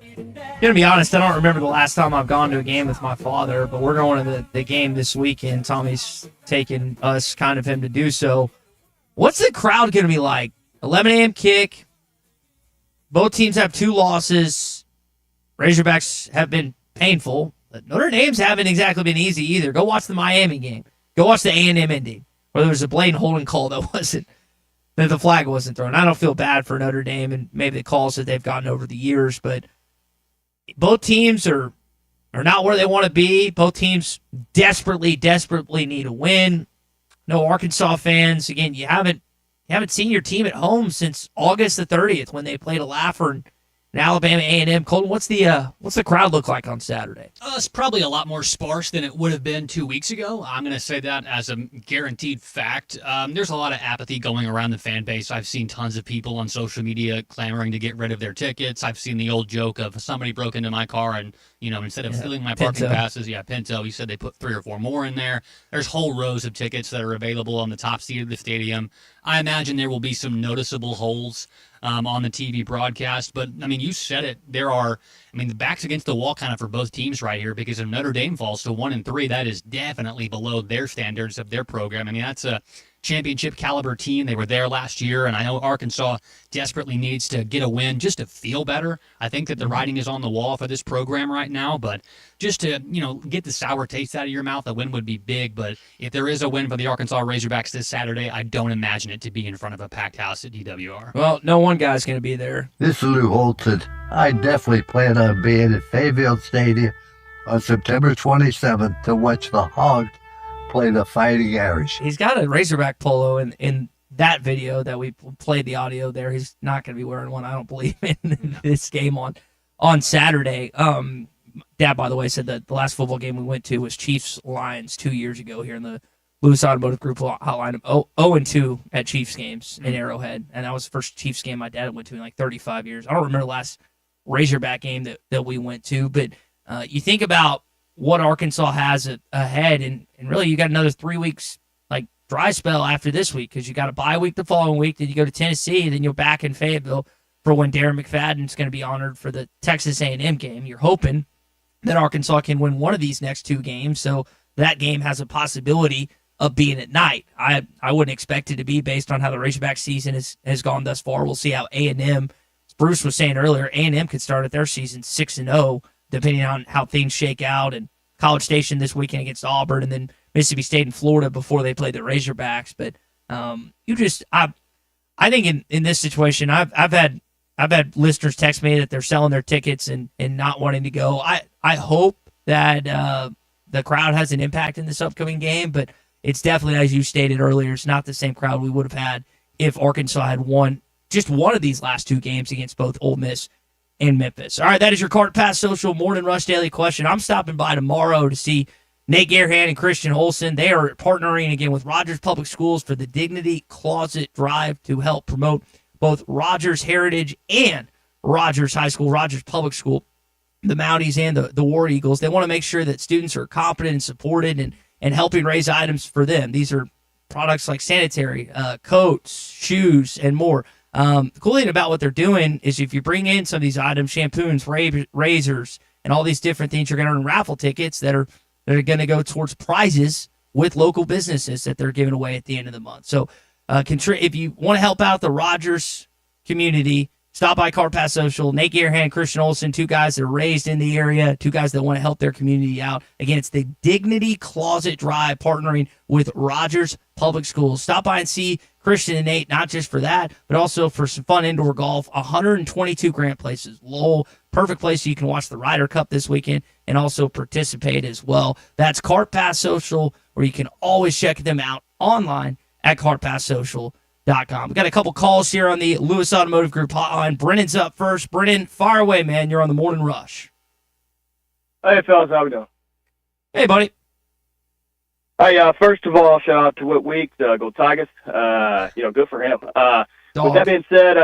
Gonna be honest, I don't remember the last time I've gone to a game with my father, but we're going to the game this weekend. Tommy's taking us, kind of him to do so. What's the crowd gonna be like? 11 a.m. kick. Both teams have 2 losses. Razorbacks have been painful, but Notre Dame's haven't exactly been easy either. Go watch the Miami game. Go watch the A&M ending, where there was a blatant holding call that the flag wasn't thrown. I don't feel bad for Notre Dame and maybe the calls that they've gotten over the years, but both teams are not where they want to be. Both teams desperately need a win. No Arkansas fans. Again, you haven't seen your team at home since August the 30th when they played a laugher in Alabama A&M. Colton, what's the crowd look like on Saturday? It's probably a lot more sparse than it would have been 2 weeks ago. I'm going to say that as a guaranteed fact. There's a lot of apathy going around the fan base. I've seen tons of people on social media clamoring to get rid of their tickets. I've seen the old joke of somebody broke into my car and, instead of filling my parking passes, Pinto, he said they put 3 or 4 more in there. There's whole rows of tickets that are available on the top seat of the stadium. I imagine there will be some noticeable holes on the TV broadcast. But, you said it. The back's against the wall kind of for both teams right here, because if Notre Dame falls to 1-3, that is definitely below their standards of their program. That's a championship caliber team. They were there last year, and I know Arkansas desperately needs to get a win just to feel better. I think that the writing is on the wall for this program right now, but just to, get the sour taste out of your mouth, a win would be big. But if there is a win for the Arkansas Razorbacks this Saturday, I don't imagine it to be in front of a packed house at DWR. Well, no one guy's going to be there. This is Lou Holton. I definitely plan on being at Fayetteville Stadium on September 27th to watch the Hogs play the Fighting Irish. He's got a Razorback polo in that video that we played the audio there. He's not going to be wearing one, I don't believe, in this game on Saturday. Dad, by the way, said that the last football game we went to was Chiefs-Lions 2 years ago here in the Lewis Automotive Group hotline of 0-2 at Chiefs games in Arrowhead. And that was the first Chiefs game my dad went to in like 35 years. I don't remember the last Razorback game that we went to, but you think about what Arkansas has ahead, and really you got another 3 weeks like dry spell after this week, because you got a bye week the following week, then you go to Tennessee, then you're back in Fayetteville for when Darren McFadden's going to be honored for the Texas A&M game. You're hoping that Arkansas can win one of these next 2 games, so that game has a possibility of being at night. I wouldn't expect it to be based on how the Razorback season has gone thus far. We'll see how A&M, as Bruce was saying earlier, A&M could start at their season 6-0, depending on how things shake out, and College Station this weekend against Auburn, and then Mississippi State and Florida before they play the Razorbacks. But I think in this situation, I've had listeners text me that they're selling their tickets and not wanting to go. I hope that the crowd has an impact in this upcoming game, but it's definitely, as you stated earlier, it's not the same crowd we would have had if Arkansas had won just one of these last 2 games against both Ole Miss and Memphis. All right, that is your Cart Pass Social Morning Rush Daily Question. I'm stopping by tomorrow to see Nate Gerhan and Christian Olson. They are partnering again with Rogers Public Schools for the Dignity Closet Drive to help promote both Rogers Heritage and Rogers High School, Rogers Public School. the Mounties and the War Eagles. They want to make sure that students are competent and supported and helping raise items for them. These are products like sanitary, coats, shoes, and more. The cool thing about what they're doing is if you bring in some of these items, shampoos, razors, and all these different things, you're going to earn raffle tickets that are going to go towards prizes with local businesses that they're giving away at the end of the month. So if you want to help out the Rogers community, stop by Car Pass Social. Nate Gearhan, Christian Olson, two guys that are raised in the area, two guys that want to help their community out. Again, it's the Dignity Closet Drive partnering with Rogers Public Schools. Stop by and see Christian and Nate, not just for that, but also for some fun indoor golf. 122 grant places. Lowell, perfect place so you can watch the Ryder Cup this weekend and also participate as well. That's Car Pass Social, where you can always check them out online at carpasssocial.com. We got a couple calls here on the Lewis Automotive Group hotline. Brennan's up first. Brennan, fire away, man. You're on the Morning Rush. Hey, fellas, how we doing? Hey, buddy. Hey, first of all, shout out to Whit Weeks, go Tigers. Good for him. With that being said,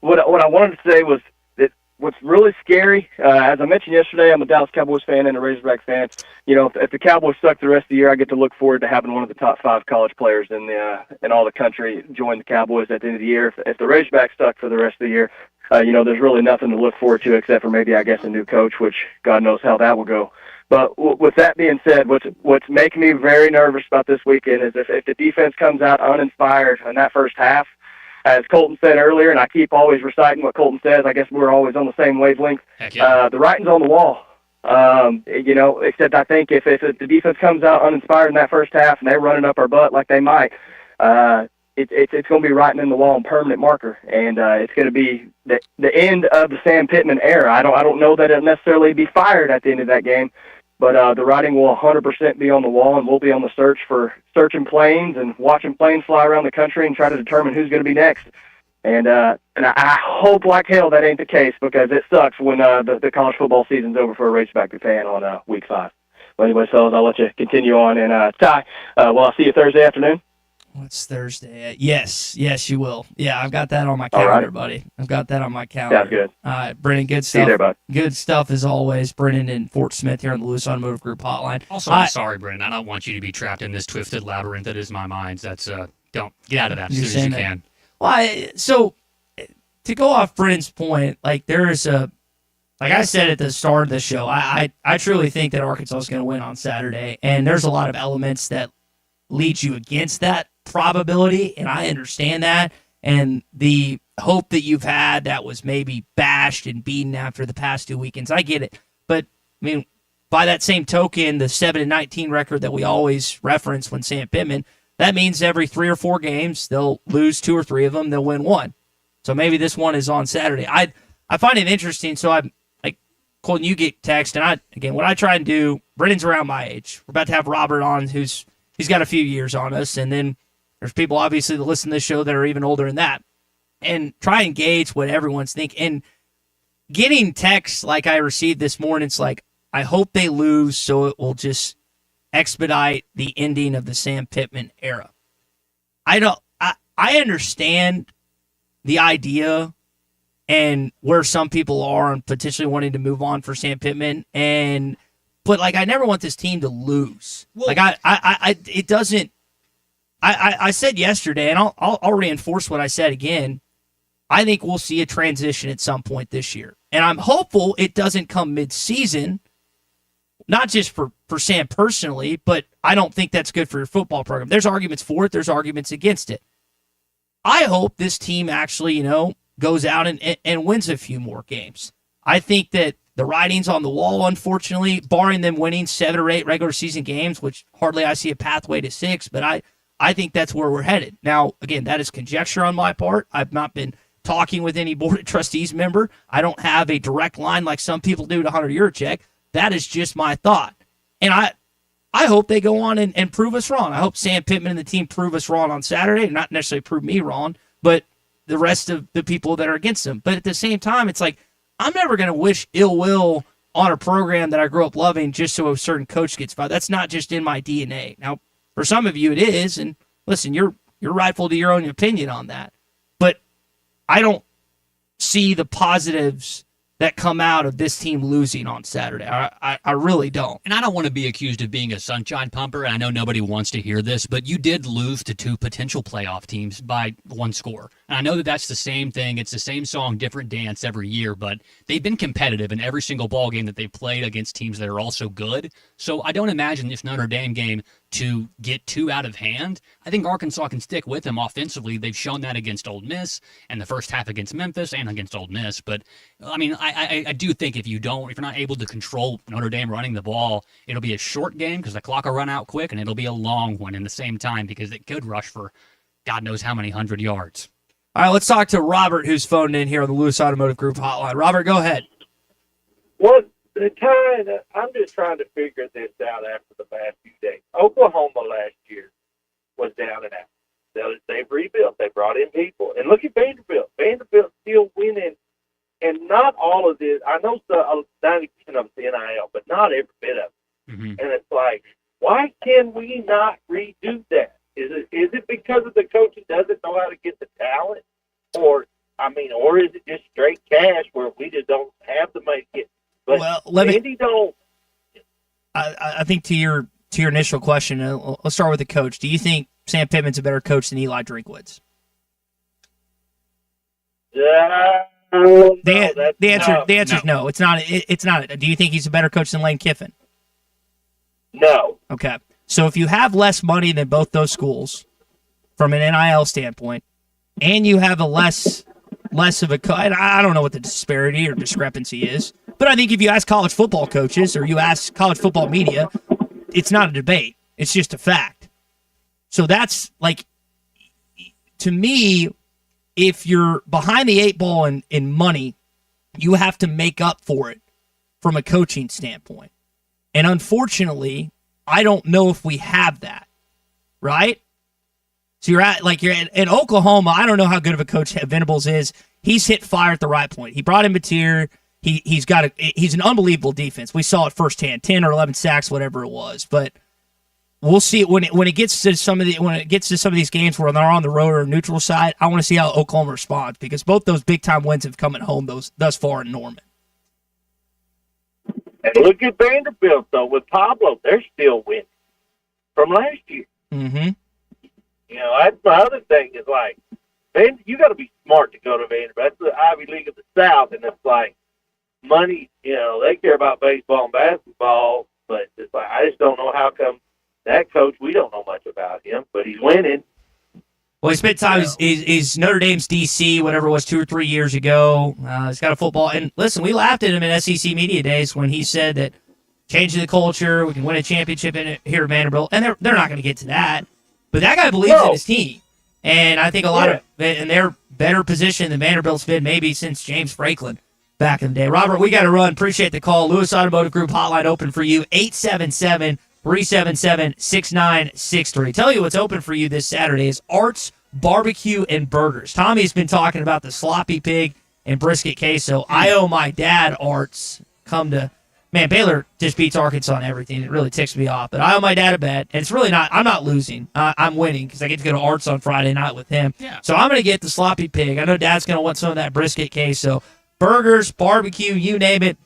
what I wanted to say was that what's really scary, as I mentioned yesterday, I'm a Dallas Cowboys fan and a Razorback fan. If the Cowboys suck the rest of the year, I get to look forward to having one of the top 5 college players in all the country join the Cowboys at the end of the year. If the Razorbacks suck for the rest of the year, there's really nothing to look forward to except for maybe, I guess, a new coach, which God knows how that will go. But with that being said, what's making me very nervous about this weekend is if the defense comes out uninspired in that first half, as Colton said earlier, and I keep always reciting what Colton says, I guess we're always on the same wavelength. The writing's on the wall. Except I think if the defense comes out uninspired in that first half and they're running up our butt like they might, it's going to be writing in the wall and permanent marker, and it's going to be the end of the Sam Pittman era. I don't know that it'll necessarily be fired at the end of that game, but the writing will 100% be on the wall, and we'll be on the search for searching planes and watching planes fly around the country and try to determine who's going to be next. And I hope like hell that ain't the case, because it sucks when the college football season's over for a Razorback fan on week 5. Well, anyway, fellas, I'll let you continue on. And Ty, I'll see you Thursday afternoon. What's Thursday? Yes, you will. Yeah, I've got that on my calendar, buddy. I've got that on my calendar. Sounds good. All right, Brennan, good stuff. See you there, bud. Good stuff as always. Brennan and Fort Smith here on the Lewis Automotive Group hotline. Also, I'm sorry, Brennan. I don't want you to be trapped in this twisted labyrinth that is my mind. That's don't get out of that as soon as you can. Well, so to go off Brennan's point, like I said at the start of the show, I truly think that Arkansas is going to win on Saturday, and there's a lot of elements that lead you against that probability, and I understand that, and the hope that you've had that was maybe bashed and beaten after the past 2 weekends, I get it. But I mean, by that same token, the 7-19 record that we always reference when Sam Pittman, that means every 3 or 4 games they'll lose 2 or 3 of them, they'll win 1. So maybe this one is on Saturday. I find it interesting. So I'm like, Colton, you get text, and what I try and do, Brennan's around my age. We're about to have Robert on, he's got a few years on us, and then there's people obviously that listen to this show that are even older than that, and try and gauge what everyone's thinking. And getting texts like I received this morning, it's like, I hope they lose so it will just expedite the ending of the Sam Pittman era. I understand the idea and where some people are and potentially wanting to move on for Sam Pittman, but I never want this team to lose. Well, it doesn't. I said yesterday, and I'll reinforce what I said again. I think we'll see a transition at some point this year, and I'm hopeful it doesn't come mid-season. Not just for Sam personally, but I don't think that's good for your football program. There's arguments for it. There's arguments against it. I hope this team actually, goes out and wins a few more games. I think that the writing's on the wall, unfortunately, barring them winning 7 or 8 regular season games, which hardly I see a pathway to 6, but I think that's where we're headed. Now, again, that is conjecture on my part. I've not been talking with any Board of Trustees member. I don't have a direct line like some people do to Hunter Yurachek. That is just my thought. And I hope they go on and prove us wrong. I hope Sam Pittman and the team prove us wrong on Saturday. Not necessarily prove me wrong, but the rest of the people that are against them. But at the same time, it's like, I'm never going to wish ill will on a program that I grew up loving just so a certain coach gets fired. That's not just in my DNA. Now, for some of you, it is. And listen, you're rightful to your own opinion on that. But I don't see the positives that come out of this team losing on Saturday. I really don't. And I don't want to be accused of being a sunshine pumper. I know nobody wants to hear this, but you did lose to 2 potential playoff teams by 1 score. And I know that that's the same thing. It's the same song, different dance every year, but they've been competitive in every single ball game that they've played against teams that are also good. So I don't imagine this Notre Dame game to get too out of hand. I think Arkansas can stick with them offensively. They've shown that against Ole Miss and the first half against Memphis and against Ole Miss. But, I mean, I do think if you're not able to control Notre Dame running the ball, it'll be a short game because the clock will run out quick, and it'll be a long one in the same time because it could rush for God knows how many 100 yards. All right, let's talk to Robert, who's phoned in here on the Lewis Automotive Group hotline. Robert, go ahead. Well, I'm just trying to figure this out after the past few days. Oklahoma last year was down and out. They've rebuilt. They brought in people. And look at Vanderbilt. Vanderbilt's still winning. And not all of this, I know 90% of it's NIL, but not every bit of it. Mm-hmm. And it's like, why can we not redo that? Is it because of the coaching doesn't know how to get the talent? Or is it just straight cash where we just don't have the money to get? But Andy don't. I think to your initial question, let's start with the coach. Do you think Sam Pittman's a better coach than Eli Drinkwitz? The answer is no. It's not. It's not. Do you think he's a better coach than Lane Kiffin? No. Okay. So if you have less money than both those schools, from an NIL standpoint, and you have a less of a, I don't know what the disparity or discrepancy is, but I think if you ask college football coaches or you ask college football media, it's not a debate. It's just a fact. So that's like, to me, if you're behind the 8 ball in money, you have to make up for it from a coaching standpoint. And unfortunately, I don't know if we have that, right? So you're at Oklahoma. I don't know how good of a coach Venables is. He's hit fire at the right point. He brought in Batir. He's an unbelievable defense. We saw it firsthand, 10 or 11 sacks, whatever it was. But we'll see when it gets to some of these games where they're on the road or neutral side. I want to see how Oklahoma responds because both those big time wins have come at home thus far in Norman. And look at Vanderbilt, though, with Pablo. They're still winning from last year. Mm-hmm. That's my other thing is, like, you got to be smart to go to Vanderbilt. That's the Ivy League of the South, and it's like money, they care about baseball and basketball, but it's like I just don't know how come that coach, we don't know much about him, but he's winning. Well, he spent time. He's Notre Dame's DC, whatever it was, 2 or 3 years ago. He's got a football. And listen, we laughed at him in SEC Media Days when he said that changing the culture, we can win a championship here at Vanderbilt. And they're not going to get to that. But that guy believes in his team. And I think and they're better positioned than Vanderbilt's been maybe since James Franklin back in the day. Robert, we got to run. Appreciate the call. Lewis Automotive Group hotline open for you, 877-377-6963. Tell you what's open for you this Saturday is Arts Barbecue and Burgers. Tommy's been talking about the sloppy pig and brisket queso. I owe my dad Arts. Baylor just beats Arkansas on everything. It really ticks me off. But I owe my dad a bet, and it's really not. I'm not losing. I'm winning because I get to go to Arts on Friday night with him. Yeah. So I'm going to get the sloppy pig. I know Dad's going to want some of that brisket queso. Burgers, barbecue, you name it.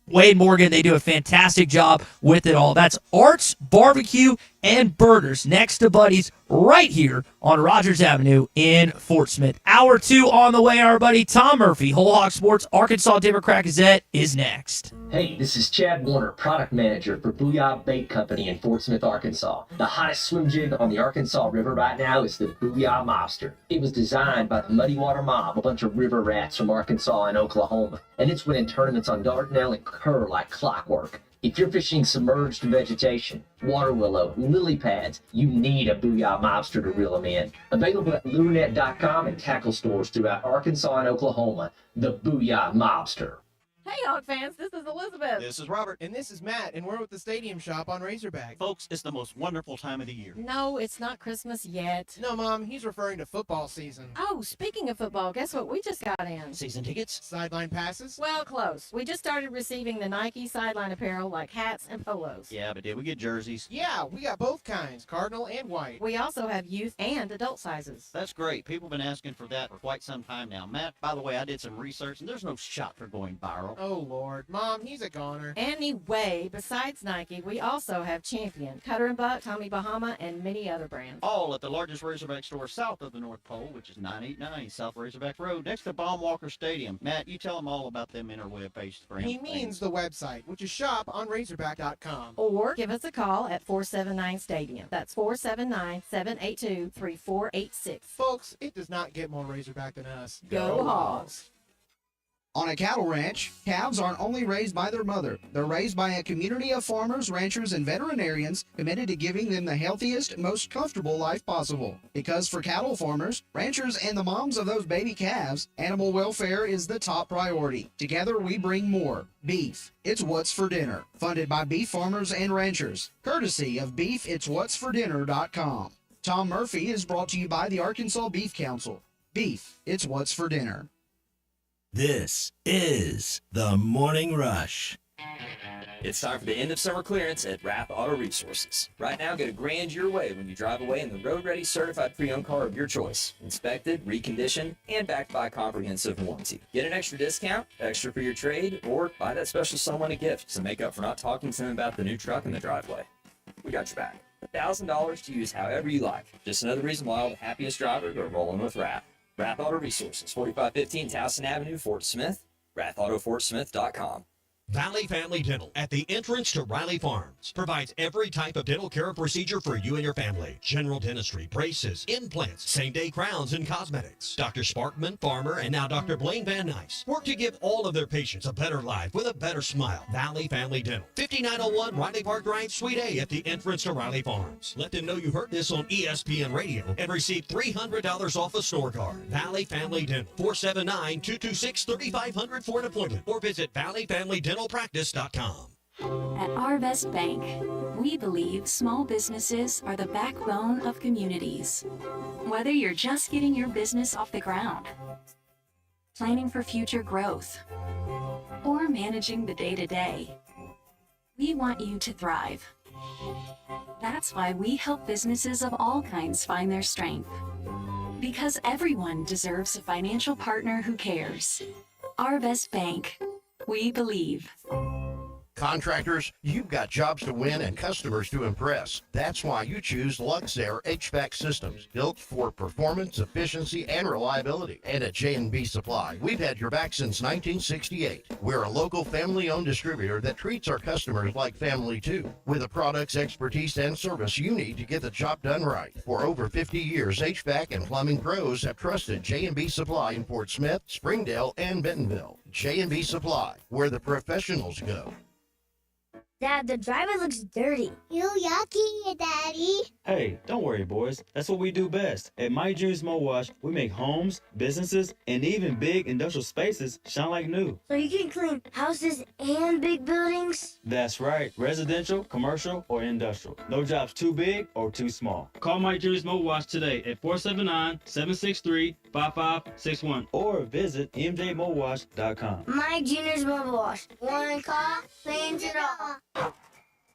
Wade Morgan, they do a fantastic job with it all. That's Arts Barbecue and Burgers next to Buddy's right here on Rogers Avenue in Fort Smith. Hour 2 on the way, our buddy Tom Murphy, Whole Hog Sports, Arkansas Democrat Gazette is next. Hey, this is Chad Warner, product manager for Booyah Bait Company in Fort Smith, Arkansas. The hottest swim jig on the Arkansas River right now is the Booyah Mobster. It was designed by the Muddy Water Mob, a bunch of river rats from Arkansas and Oklahoma, and it's winning tournaments on Dardanelle and Kerr like clockwork. If you're fishing submerged vegetation, water willow, lily pads, you need a Booyah Mobster to reel them in. Available at lurenet.com and tackle stores throughout Arkansas and Oklahoma. The Booyah Mobster. Hey, Hog fans, this is Elizabeth. This is Robert. And this is Matt, and we're with the Stadium Shop on Razorback. Folks, it's the most wonderful time of the year. No, it's not Christmas yet. No, Mom, he's referring to football season. Oh, speaking of football, guess what we just got in? Season tickets? Sideline passes? Well, close. We just started receiving the Nike sideline apparel like hats and polos. Yeah, but did we get jerseys? Yeah, we got both kinds, cardinal and white. We also have youth and adult sizes. That's great. People have been asking for that for quite some time now. Matt, by the way, I did some research, and there's no shot for going viral. Oh, Lord. Mom, he's a goner. Anyway, besides Nike, we also have Champion, Cutter & Buck, Tommy Bahama, and many other brands. All at the largest Razorback store south of the North Pole, which is 989 South Razorback Road, next to Baum-Walker Stadium. Matt, you tell them all about them interweb-based brands. He means the website, which is shoponrazorback.com. Or give us a call at 479-STADIUM. That's 479-782-3486. Folks, it does not get more Razorback than us. Go Hogs! On a cattle ranch, calves aren't only raised by their mother, they're raised by a community of farmers, ranchers, and veterinarians committed to giving them the healthiest, most comfortable life possible. Because for cattle farmers, ranchers, and the moms of those baby calves, animal welfare is the top priority. Together we bring more. Beef, It's What's for Dinner, funded by beef farmers and ranchers, courtesy of beefitswhatsfordinner.com. Tom Murphy is brought to you by the Arkansas Beef Council. Beef, It's What's for Dinner. This is the Morning Rush. It's time for the end of summer clearance at Wrap Auto Resources. Right now, get a grand your way when you drive away in the road-ready certified pre-owned car of your choice. Inspected, reconditioned, and backed by a comprehensive warranty. Get an extra discount, extra for your trade, or buy that special someone a gift to make up for not talking to them about the new truck in the driveway. We got your back. $1,000 to use however you like. Just another reason why all the happiest drivers are rolling with Wrap. Wrap Auto Resources, 4515 Towson Avenue, Fort Smith, WrapAutoFortSmith.com. Valley Family Dental at the entrance to Riley Farms provides every type of dental care procedure for you and your family. General dentistry, braces, implants, same-day crowns, and cosmetics. Dr. Sparkman, Farmer, and now Dr. Blaine Van Nice work to give all of their patients a better life with a better smile. Valley Family Dental, 5901 Riley Park Drive, Suite A at the entrance to Riley Farms. Let them know you heard this on ESPN Radio and receive $300 off a store card. Valley Family Dental, 479-226-3500 for an appointment or visit valleyfamilydentalpractice.com. At Arvest Bank, we believe small businesses are the backbone of communities. Whether you're just getting your business off the ground, planning for future growth, or managing the day-to-day, we want you to thrive. That's why we help businesses of all kinds find their strength. Because everyone deserves a financial partner who cares. Arvest Bank. We believe. Contractors, you've got jobs to win and customers to impress. That's why you choose Luxair HVAC systems, built for performance, efficiency, and reliability. And at J&B Supply, we've had your back since 1968. We're a local family-owned distributor that treats our customers like family too, with the products, expertise, and service you need to get the job done right. For over 50 years, HVAC and plumbing pros have trusted J&B Supply in Fort Smith, Springdale, and Bentonville. J&B Supply, where the professionals go. Dad, the driver looks dirty. Ew, yucky, Daddy. Hey, don't worry, boys. That's what we do best. At Mike Jr.'s Mo Wash, we make homes, businesses, and even big industrial spaces shine like new. So you can clean houses and big buildings? That's right. Residential, commercial, or industrial. No job's too big or too small. Call Mike Jr.'s Mo Wash today at 479-763-5561 or visit mjmowash.com. Mike Jr.'s Mo Wash. One call, cleans it all.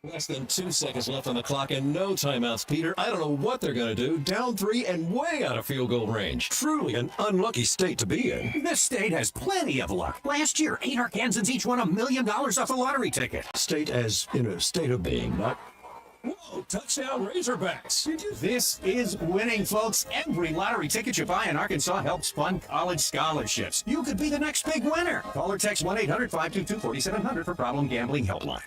Less than 2 seconds left on the clock and no timeouts, Peter. I don't know what they're going to do. Down 3 and way out of field goal range. Truly an unlucky state to be in. This state has plenty of luck. Last year, 8 Arkansans each won $1 million off a lottery ticket. State as in a state of being, not... Whoa, touchdown Razorbacks. This is winning, folks. Every lottery ticket you buy in Arkansas helps fund college scholarships. You could be the next big winner. Call or text 1-800-522-4700 for Problem Gambling Helpline.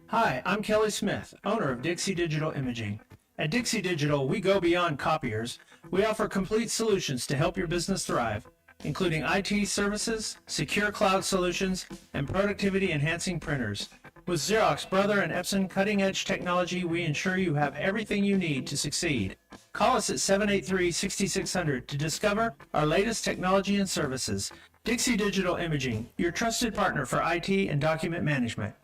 Hi, I'm Kelly Smith, owner of Dixie Digital Imaging. At Dixie Digital, we go beyond copiers. We offer complete solutions to help your business thrive, including IT services, secure cloud solutions, and productivity-enhancing printers. With Xerox, Brother, and Epson cutting-edge technology, we ensure you have everything you need to succeed. Call us at 783-6600 to discover our latest technology and services. Dixie Digital Imaging, your trusted partner for IT and document management.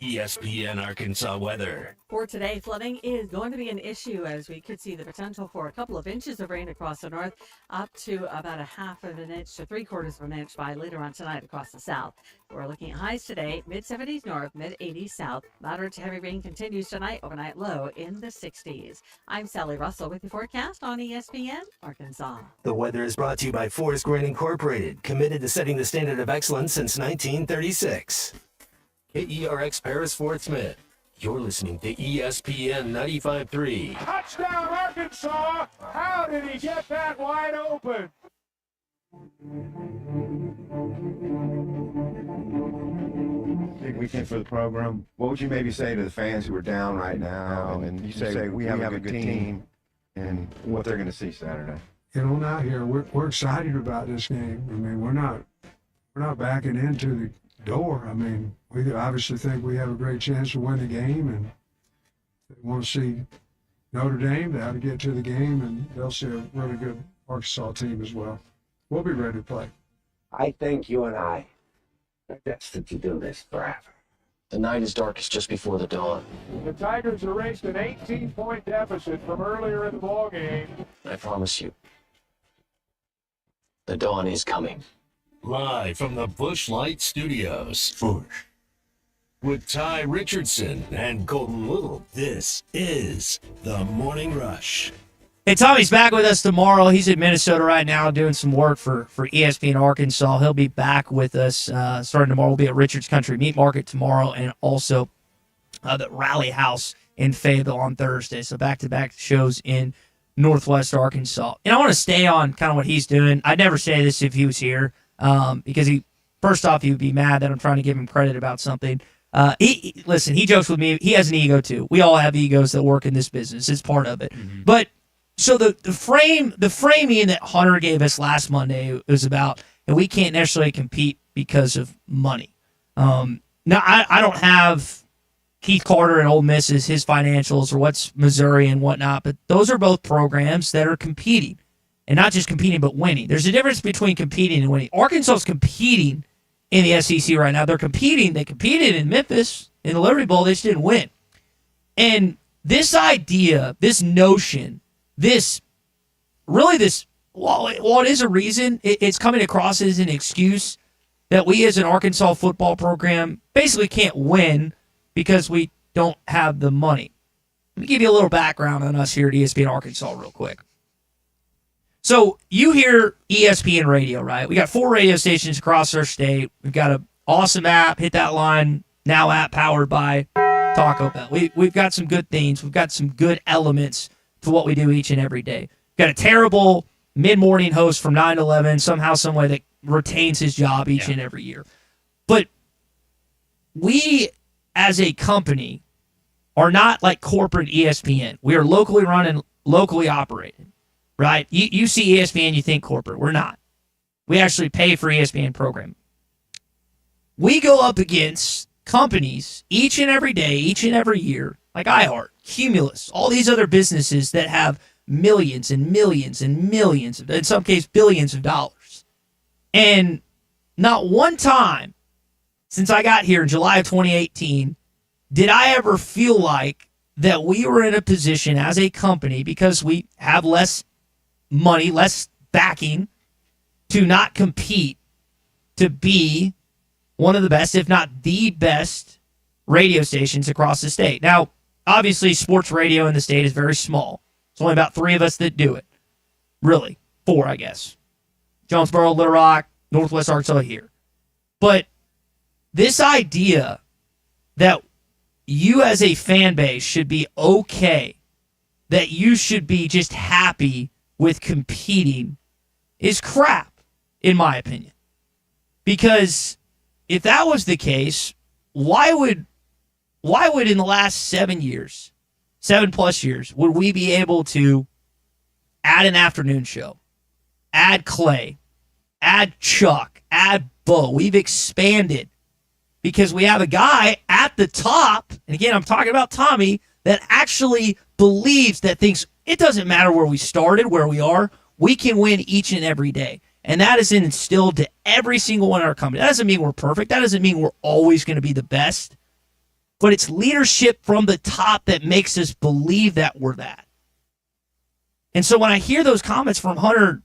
ESPN Arkansas weather. For today, flooding is going to be an issue as we could see the potential for a couple of inches of rain across the north, up to about a half of an inch to 3/4 of an inch by later on tonight across the south. We're looking at highs today, mid-70s north, mid-80s south. Moderate to heavy rain continues tonight, overnight low in the 60s. I'm Sally Russell with the forecast on ESPN Arkansas. The weather is brought to you by Forest Grain Incorporated, committed to setting the standard of excellence since 1936. KERX Paris Fort Smith. You're listening to ESPN 95.3. Touchdown, Arkansas! How did he get that wide open? Big weekend for the program. What would you maybe say to the fans who are down right now? And you say we have a good team and what they're going to see Saturday. Get on out here. We're excited about this game. I mean, we're not backing into the door. I mean, we obviously think we have a great chance to win the game, and they want to see Notre Dame. They have to get to the game, and they'll see a really good Arkansas team as well. We'll be ready to play. I think you and I are destined to do this forever. The night is darkest just before the dawn. The Tigers erased an 18-point deficit from earlier in the ballgame. I promise you, the dawn is coming. Live from the Busch Light Studios. With Ty Richardson and Colton Little, this is The Morning Rush. Hey, Tommy's back with us tomorrow. He's in Minnesota right now doing some work for ESPN Arkansas. He'll be back with us starting tomorrow. We'll be at Richards Country Meat Market tomorrow and also the Rally House in Fayetteville on Thursday. So back-to-back shows in Northwest Arkansas. And I want to stay on kind of what he's doing. I'd never say this if he was here because first off, he would be mad that I'm trying to give him credit about something. Listen, he jokes with me. He has an ego too. We all have egos that work in this business. It's part of it. Mm-hmm. But so the framing that Hunter gave us last Monday was about, and we can't necessarily compete because of money. Now I don't have Keith Carter and Ole Miss's his financials or what's Missouri and whatnot, but those are both programs that are competing, and not just competing but winning. There's a difference between competing and winning. Arkansas is competing in the SEC right now. They're competing. They competed in Memphis in the Liberty Bowl. They just didn't win. And this idea, this notion, while it is a reason, it's coming across as an excuse that we as an Arkansas football program basically can't win because we don't have the money. Let me give you a little background on us here at ESPN Arkansas real quick. So you hear ESPN radio, right? We got 4 radio stations across our state. We've got an awesome app, Hit That Line, now app powered by Taco Bell. We've got some good things. We've got some good elements to what we do each and every day. We've got a terrible mid-morning host from 9 to 11, somehow, some way that retains his job each and every year. But we, as a company, are not like corporate ESPN. We are locally run and locally operated. Right? You see ESPN, you think corporate. We're not. We actually pay for ESPN programming. We go up against companies each and every day, each and every year, like iHeart, Cumulus, all these other businesses that have millions and millions and millions, in some cases billions of dollars. And not one time since I got here in July of 2018 did I ever feel like that we were in a position as a company, because we have less money, less backing, to not compete, to be one of the best, if not the best, radio stations across the state. Now, obviously, sports radio in the state is very small. It's only about 3 of us that do it. Really. 4, I guess. Jonesboro, Little Rock, Northwest Arkansas here. But this idea that you as a fan base should be okay, that you should be just happy with competing, is crap, in my opinion. Because if that was the case, why would in the last 7 years, 7+ years, would we be able to add an afternoon show, add Clay, add Chuck, add Bo? We've expanded because we have a guy at the top, and again, I'm talking about Tommy, that actually believes, that thinks it doesn't matter where we started, where we are, we can win each and every day. And that is instilled to every single one in our company. That doesn't mean we're perfect. That doesn't mean we're always going to be the best. but it's leadership from the top that makes us believe that we're that. And so when I hear those comments from Hunter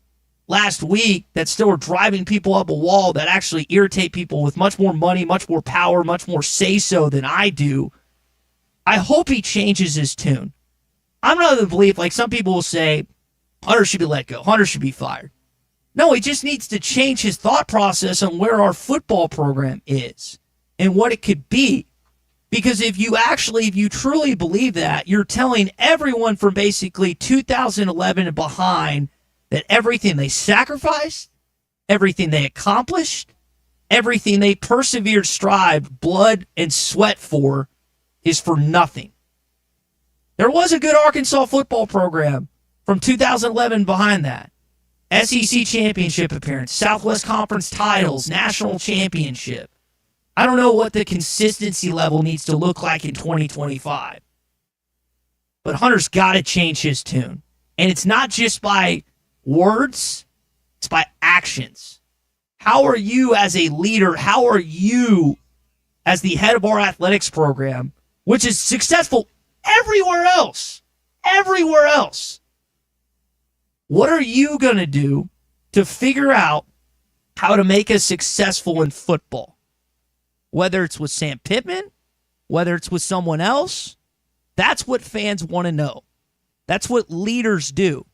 last week that still are driving people up a wall, that actually irritate people with much more money, much more power, much more say-so than I do, I hope he changes his tune. I'm not of the belief, like some people will say, Hunter should be let go. Hunter should be fired. No, he just needs to change his thought process on where our football program is and what it could be. Because if you truly believe that, you're telling everyone from basically 2011 and behind that everything they sacrificed, everything they accomplished, everything they persevered, strived, blood and sweat for is for nothing. There was a good Arkansas football program from 2011 behind that. SEC championship appearance, Southwest Conference titles, national championship. I don't know what the consistency level needs to look like in 2025. But Hunter's got to change his tune. And it's not just by words, it's by actions. How are you as a leader? How are you as the head of our athletics program, which is successful everywhere else? Everywhere else. What are you going to do to figure out how to make us successful in football? Whether it's with Sam Pittman, whether it's with someone else, that's what fans want to know. That's what leaders do.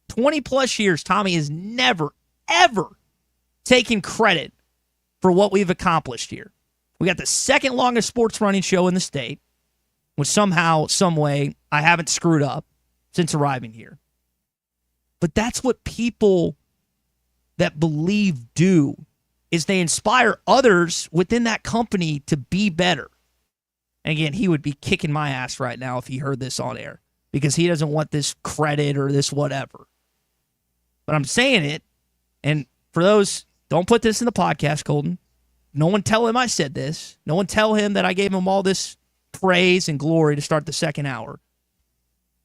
20 plus years, Tommy has never, ever taken credit for what we've accomplished here. We got the second longest sports running show in the state, which somehow, some way, I haven't screwed up since arriving here. But that's what people that believe do, is they inspire others within that company to be better. And again, he would be kicking my ass right now if he heard this on air because he doesn't want this credit or this whatever. But I'm saying it, and for those, don't put this in the podcast, Colton. No one tell him I said this. No one tell him that I gave him all this praise and glory to start the second hour.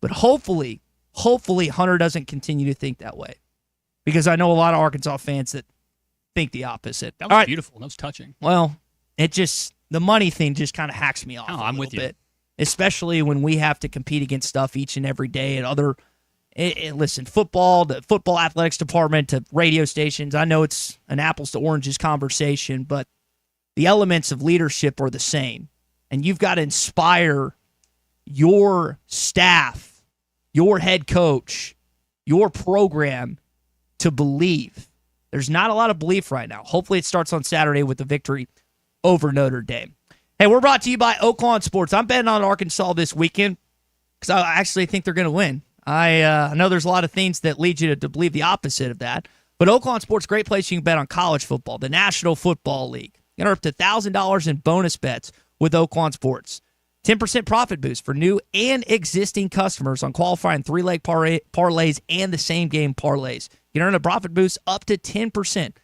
But hopefully Hunter doesn't continue to think that way. Because I know a lot of Arkansas fans that think the opposite. That was beautiful. That was touching. Well, the money thing just kind of hacks me off. Oh, I'm with you. Bit, especially when we have to compete against stuff each and every day at other. Listen, football, the football athletics department to radio stations. I know it's an apples to oranges conversation, but the elements of leadership are the same. And you've got to inspire your staff, your head coach, your program to believe. There's not a lot of belief right now. Hopefully it starts on Saturday with the victory over Notre Dame. Hey, we're brought to you by Oaklawn Sports. I'm betting on Arkansas this weekend because I actually think they're going to win. I know there's a lot of things that lead you to believe the opposite of that. But Oaklawn Sports, great place you can bet on college football, the National Football League. Get up to $1,000 in bonus bets with Oaklawn Sports. 10% profit boost for new and existing customers on qualifying three-leg parlays and the same-game parlays. You can earn a profit boost up to 10%.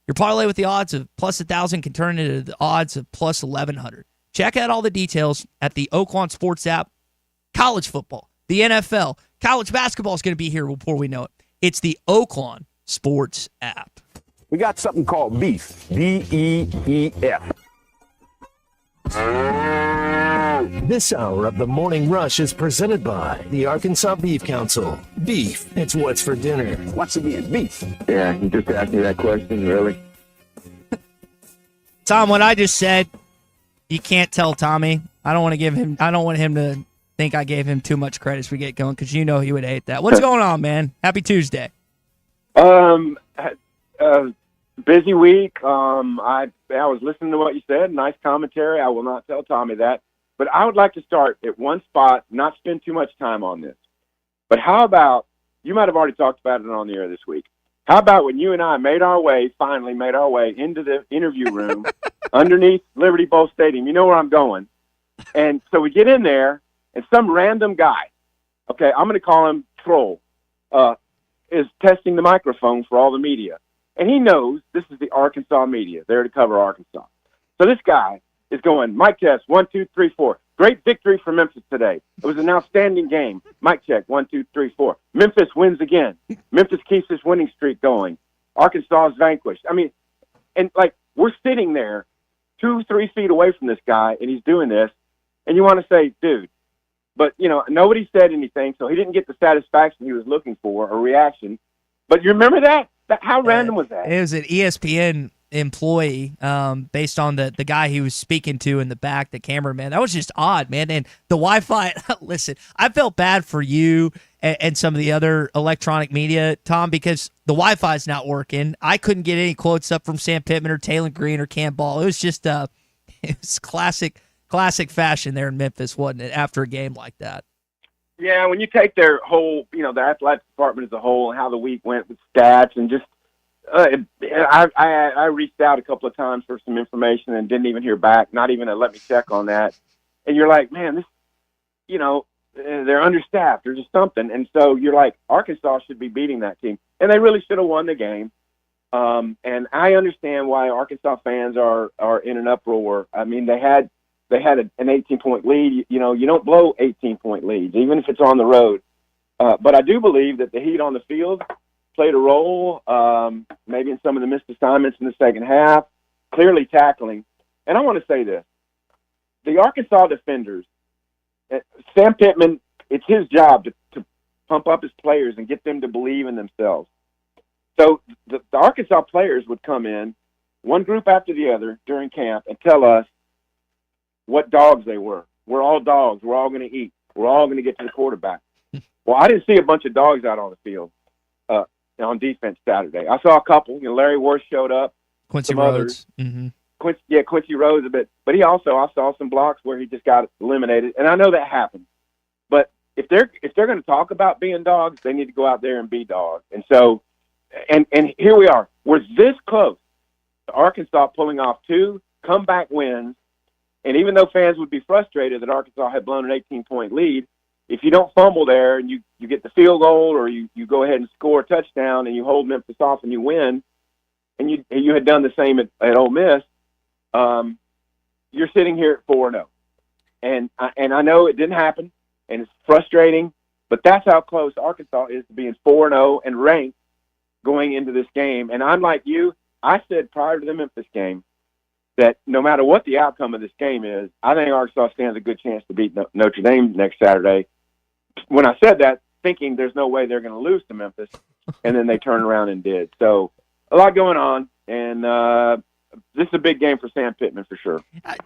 Your parlay with the odds of plus 1,000 can turn into the odds of plus 1,100. Check out all the details at the Oaklawn Sports app. College football, the NFL, college basketball is going to be here before we know it. It's the Oaklawn Sports app. We got something called beef. B-E-E-F. This hour of the Morning Rush is presented by the Arkansas Beef Council. Beef, it's what's for dinner. Once again, beef. Yeah, you just asked me that question, really? Tom, what I just said, you can't tell Tommy. I don't want him to think I gave him too much credit as we get going because you know he would hate that. What's going on, man? Happy Tuesday. Busy week. I was listening to what you said. Nice commentary. I will not tell Tommy that. But I would like to start at one spot, not spend too much time on this. But how about, you might have already talked about it on the air this week. How about when you and I finally made our way into the interview room underneath Liberty Bowl Stadium? You know where I'm going. And so we get in there, and some random guy, okay, I'm going to call him Troll, is testing the microphone for all the media. And he knows this is the Arkansas media, there to cover Arkansas. So this guy is going, mic test, 1, 2, 3, 4. Great victory for Memphis today. It was an outstanding game. Mic check, 1, 2, 3, 4. Memphis wins again. Memphis keeps his winning streak going. Arkansas is vanquished. I mean, and like, we're sitting there 2-3 feet away from this guy, and he's doing this, and you want to say, dude, but, nobody said anything, so he didn't get the satisfaction he was looking for, or reaction. But you remember that? How random was that? It was an ESPN employee, based on the guy he was speaking to in the back, the cameraman. That was just odd, man. And the Wi-Fi, listen, I felt bad for you and some of the other electronic media, Tom, because the Wi-Fi is not working. I couldn't get any quotes up from Sam Pittman or Taylor Green or Cam Ball. It was just it was classic fashion there in Memphis, wasn't it, after a game like that? Yeah, when you take their whole, the athletic department as a whole and how the week went with stats and just, I reached out a couple of times for some information and didn't even hear back, not even let me check on that. And you're like, man, this, they're understaffed. There's just something. And so you're like, Arkansas should be beating that team. And they really should have won the game. And I understand why Arkansas fans are in an uproar. I mean, they had an 18-point lead. You don't blow 18-point leads, even if it's on the road. But I do believe that the heat on the field played a role, maybe in some of the missed assignments in the second half, clearly tackling. And I want to say this. The Arkansas defenders, Sam Pittman, it's his job to pump up his players and get them to believe in themselves. So the Arkansas players would come in, one group after the other during camp, and tell us what dogs they were. We're all dogs. We're all going to eat. We're all going to get to the quarterback. Well, I didn't see a bunch of dogs out on the field on defense Saturday. I saw a couple. Larry Worth showed up. Quincy some Rhodes. Others. Mm-hmm. Quincy Rhodes a bit. But I saw some blocks where he just got eliminated. And I know that happens. But if they're going to talk about being dogs, they need to go out there and be dogs. And so, and here we are. We're this close to Arkansas pulling off 2 comeback wins. And even though fans would be frustrated that Arkansas had blown an 18-point lead, if you don't fumble there and you get the field goal or you go ahead and score a touchdown and you hold Memphis off and you win, and you had done the same at Ole Miss, you're sitting here at 4-0. And I know it didn't happen, and it's frustrating, but that's how close Arkansas is to being 4-0 and ranked going into this game. And I'm like you, I said prior to the Memphis game that no matter what the outcome of this game is, I think Arkansas stands a good chance to beat Notre Dame next Saturday. When I said that, thinking there's no way they're going to lose to Memphis, and then they turned around and did. So a lot going on, and this is a big game for Sam Pittman for sure.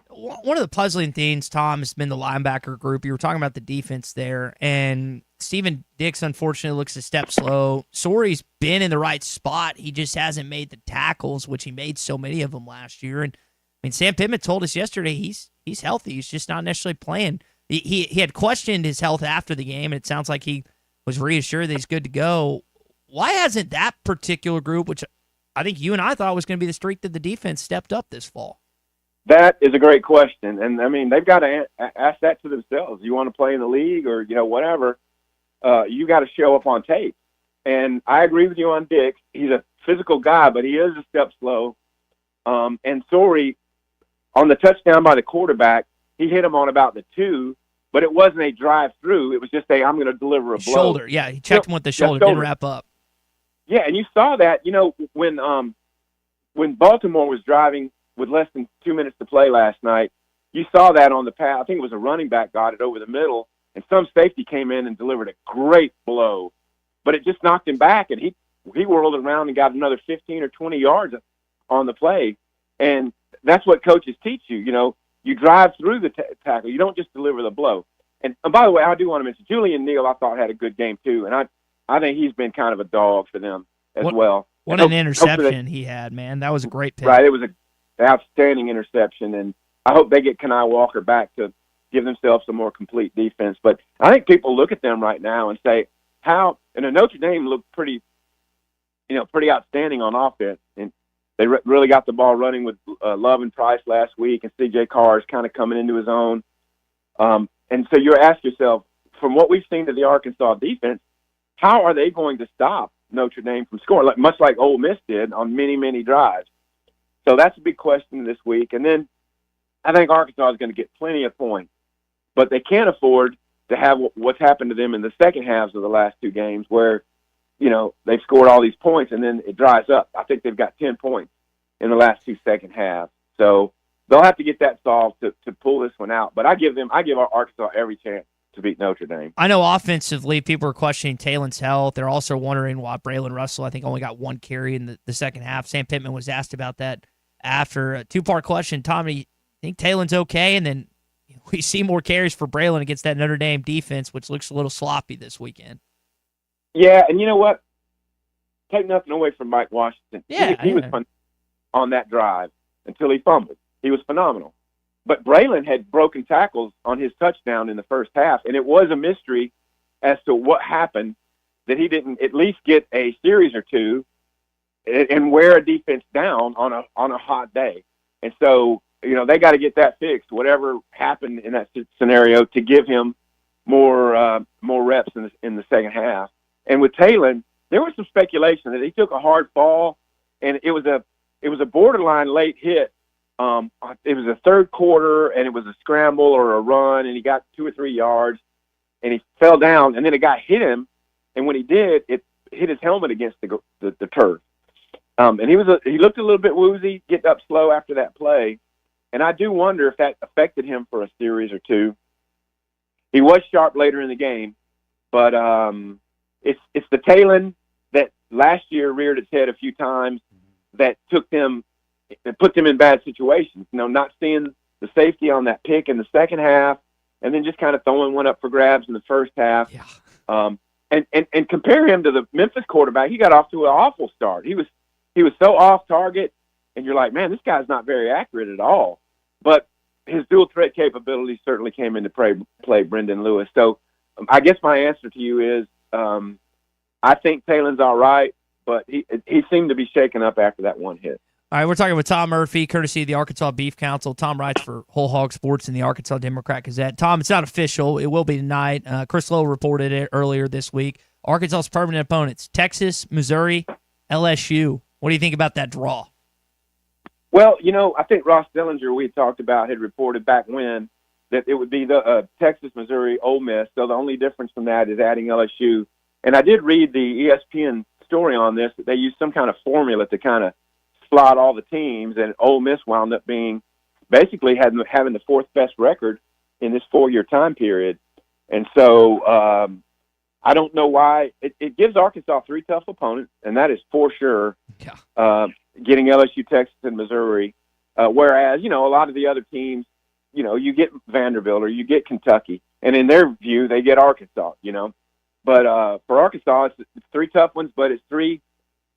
One of the puzzling things, Tom, has been the linebacker group. You were talking about the defense there, and Steven Dix, unfortunately, looks a step slow. Sori's been in the right spot. He just hasn't made the tackles, which he made so many of them last year. And I mean, Sam Pittman told us yesterday he's healthy. He's just not necessarily playing. He had questioned his health after the game, and it sounds like he was reassured that he's good to go. Why hasn't that particular group, which I think you and I thought was going to be the streak that the defense stepped up this fall? That is a great question. And, I mean, they've got to ask that to themselves. You want to play in the league or, whatever, you got to show up on tape. And I agree with you on Dix. He's a physical guy, but he is a step slow. And Sori, on the touchdown by the quarterback, he hit him on about the 2, but it wasn't a drive-through. It was just I'm going to deliver a blow. Shoulder, yeah. He checked him with the shoulder, didn't wrap up. Yeah, and you saw that, when Baltimore was driving with less than 2 minutes to play last night, you saw that on the pass. I think it was a running back got it over the middle, and some safety came in and delivered a great blow, but it just knocked him back, and he whirled around and got another 15 or 20 yards on the play. And that's what coaches teach you. You drive through the tackle. You don't just deliver the blow. And by the way, I do want to mention Julian Neal. I thought had a good game too, and I think he's been kind of a dog for them as well. What an interception he had, man! That was a great pick. Right, it was an outstanding interception, and I hope they get Kenai Walker back to give themselves a more complete defense. But I think people look at them right now and say, "How?" And Notre Dame looked pretty outstanding on offense, and they really got the ball running with Love and Price last week, and C.J. Carr is kind of coming into his own. And so you ask yourself, from what we've seen to the Arkansas defense, how are they going to stop Notre Dame from scoring, much like Ole Miss did on many, many drives? So that's a big question this week. And then I think Arkansas is going to get plenty of points, but they can't afford to have what's happened to them in the second halves of the last 2 games where, they've scored all these points and then it dries up. I think they've got 10 points in the last 2 second halves. So they'll have to get that solved to pull this one out. But I give Arkansas every chance to beat Notre Dame. I know offensively, people are questioning Taylon's health. They're also wondering why Braylon Russell, I think, only got one carry in the second half. Sam Pittman was asked about that after. A two-part question. Tommy, you think Taylon's okay? And then we see more carries for Braylon against that Notre Dame defense, which looks a little sloppy this weekend. Yeah, and you know what? Take nothing away from Mike Washington. Yeah, he was fun on that drive until he fumbled. He was phenomenal. But Braylon had broken tackles on his touchdown in the first half, and it was a mystery as to what happened that he didn't at least get a series or two and wear a defense down on a hot day. And so, they got to get that fixed, whatever happened in that scenario, to give him more reps in the second half. And with Taylon, there was some speculation that he took a hard fall, and it was a borderline late hit. It was a third quarter, and it was a scramble or a run, and he got 2 or 3 yards, and he fell down, and then a guy hit him, and when he did, it hit his helmet against the turf. And he looked a little bit woozy, getting up slow after that play, and I do wonder if that affected him for a series or two. He was sharp later in the game, but it's the Taylon that last year reared its head a few times that put them in bad situations. Not seeing the safety on that pick in the second half, and then just kind of throwing one up for grabs in the first half. Yeah. And compare him to the Memphis quarterback. He got off to an awful start. He was so off target, and you're like, man, this guy's not very accurate at all. But his dual threat capabilities certainly came into play, Brendan Lewis. So I guess my answer to you is I think Taylon's all right, but he seemed to be shaken up after that one hit. All right, we're talking with Tom Murphy, courtesy of the Arkansas Beef Council. Tom writes for Whole Hog Sports and the Arkansas Democrat-Gazette. Tom, it's not official. It will be tonight. Chris Lowe reported it earlier this week. Arkansas's permanent opponents, Texas, Missouri, LSU. What do you think about that draw? Well, I think Ross Dillinger, we had talked about, had reported back when that it would be the Texas, Missouri, Ole Miss. So the only difference from that is adding LSU. And I did read the ESPN story on this, that they used some kind of formula to kind of slot all the teams, and Ole Miss wound up being basically having the fourth best record in this 4-year time period. And so I don't know why. It gives Arkansas 3 tough opponents, and that is for sure. Yeah. Getting LSU, Texas, and Missouri. Whereas, a lot of the other teams, you get Vanderbilt or you get Kentucky, and in their view, they get Arkansas, But for Arkansas, it's 3 tough ones, but it's 3,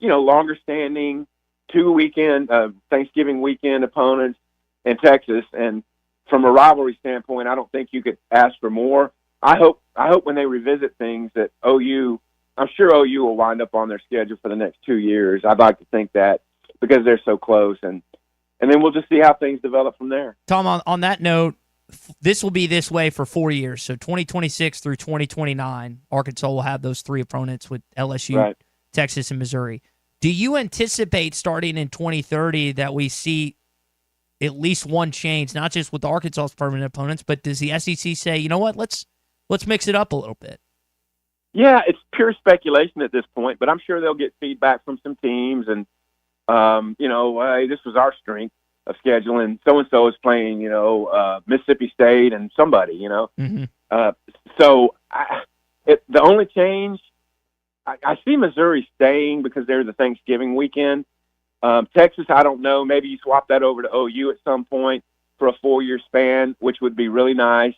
longer standing, 2 weekend, Thanksgiving weekend opponents in Texas. And from a rivalry standpoint, I don't think you could ask for more. I hope when they revisit things that I'm sure OU will wind up on their schedule for the next 2 years. I'd like to think that, because they're so close, and then we'll just see how things develop from there. Tom, on that note, this will be this way for 4 years. So 2026 through 2029, Arkansas will have those 3 opponents with LSU, right, Texas, and Missouri. Do you anticipate starting in 2030 that we see at least one change, not just with Arkansas's permanent opponents, but does the SEC say, you know what, let's mix it up a little bit? Yeah, it's pure speculation at this point, but I'm sure they'll get feedback from some teams, and hey, this was our strength of scheduling. So-and-so is playing, Mississippi State and somebody, Mm-hmm. So the only change, I see Missouri staying because they're the Thanksgiving weekend. Texas, I don't know. Maybe you swap that over to OU at some point for a 4-year span, which would be really nice.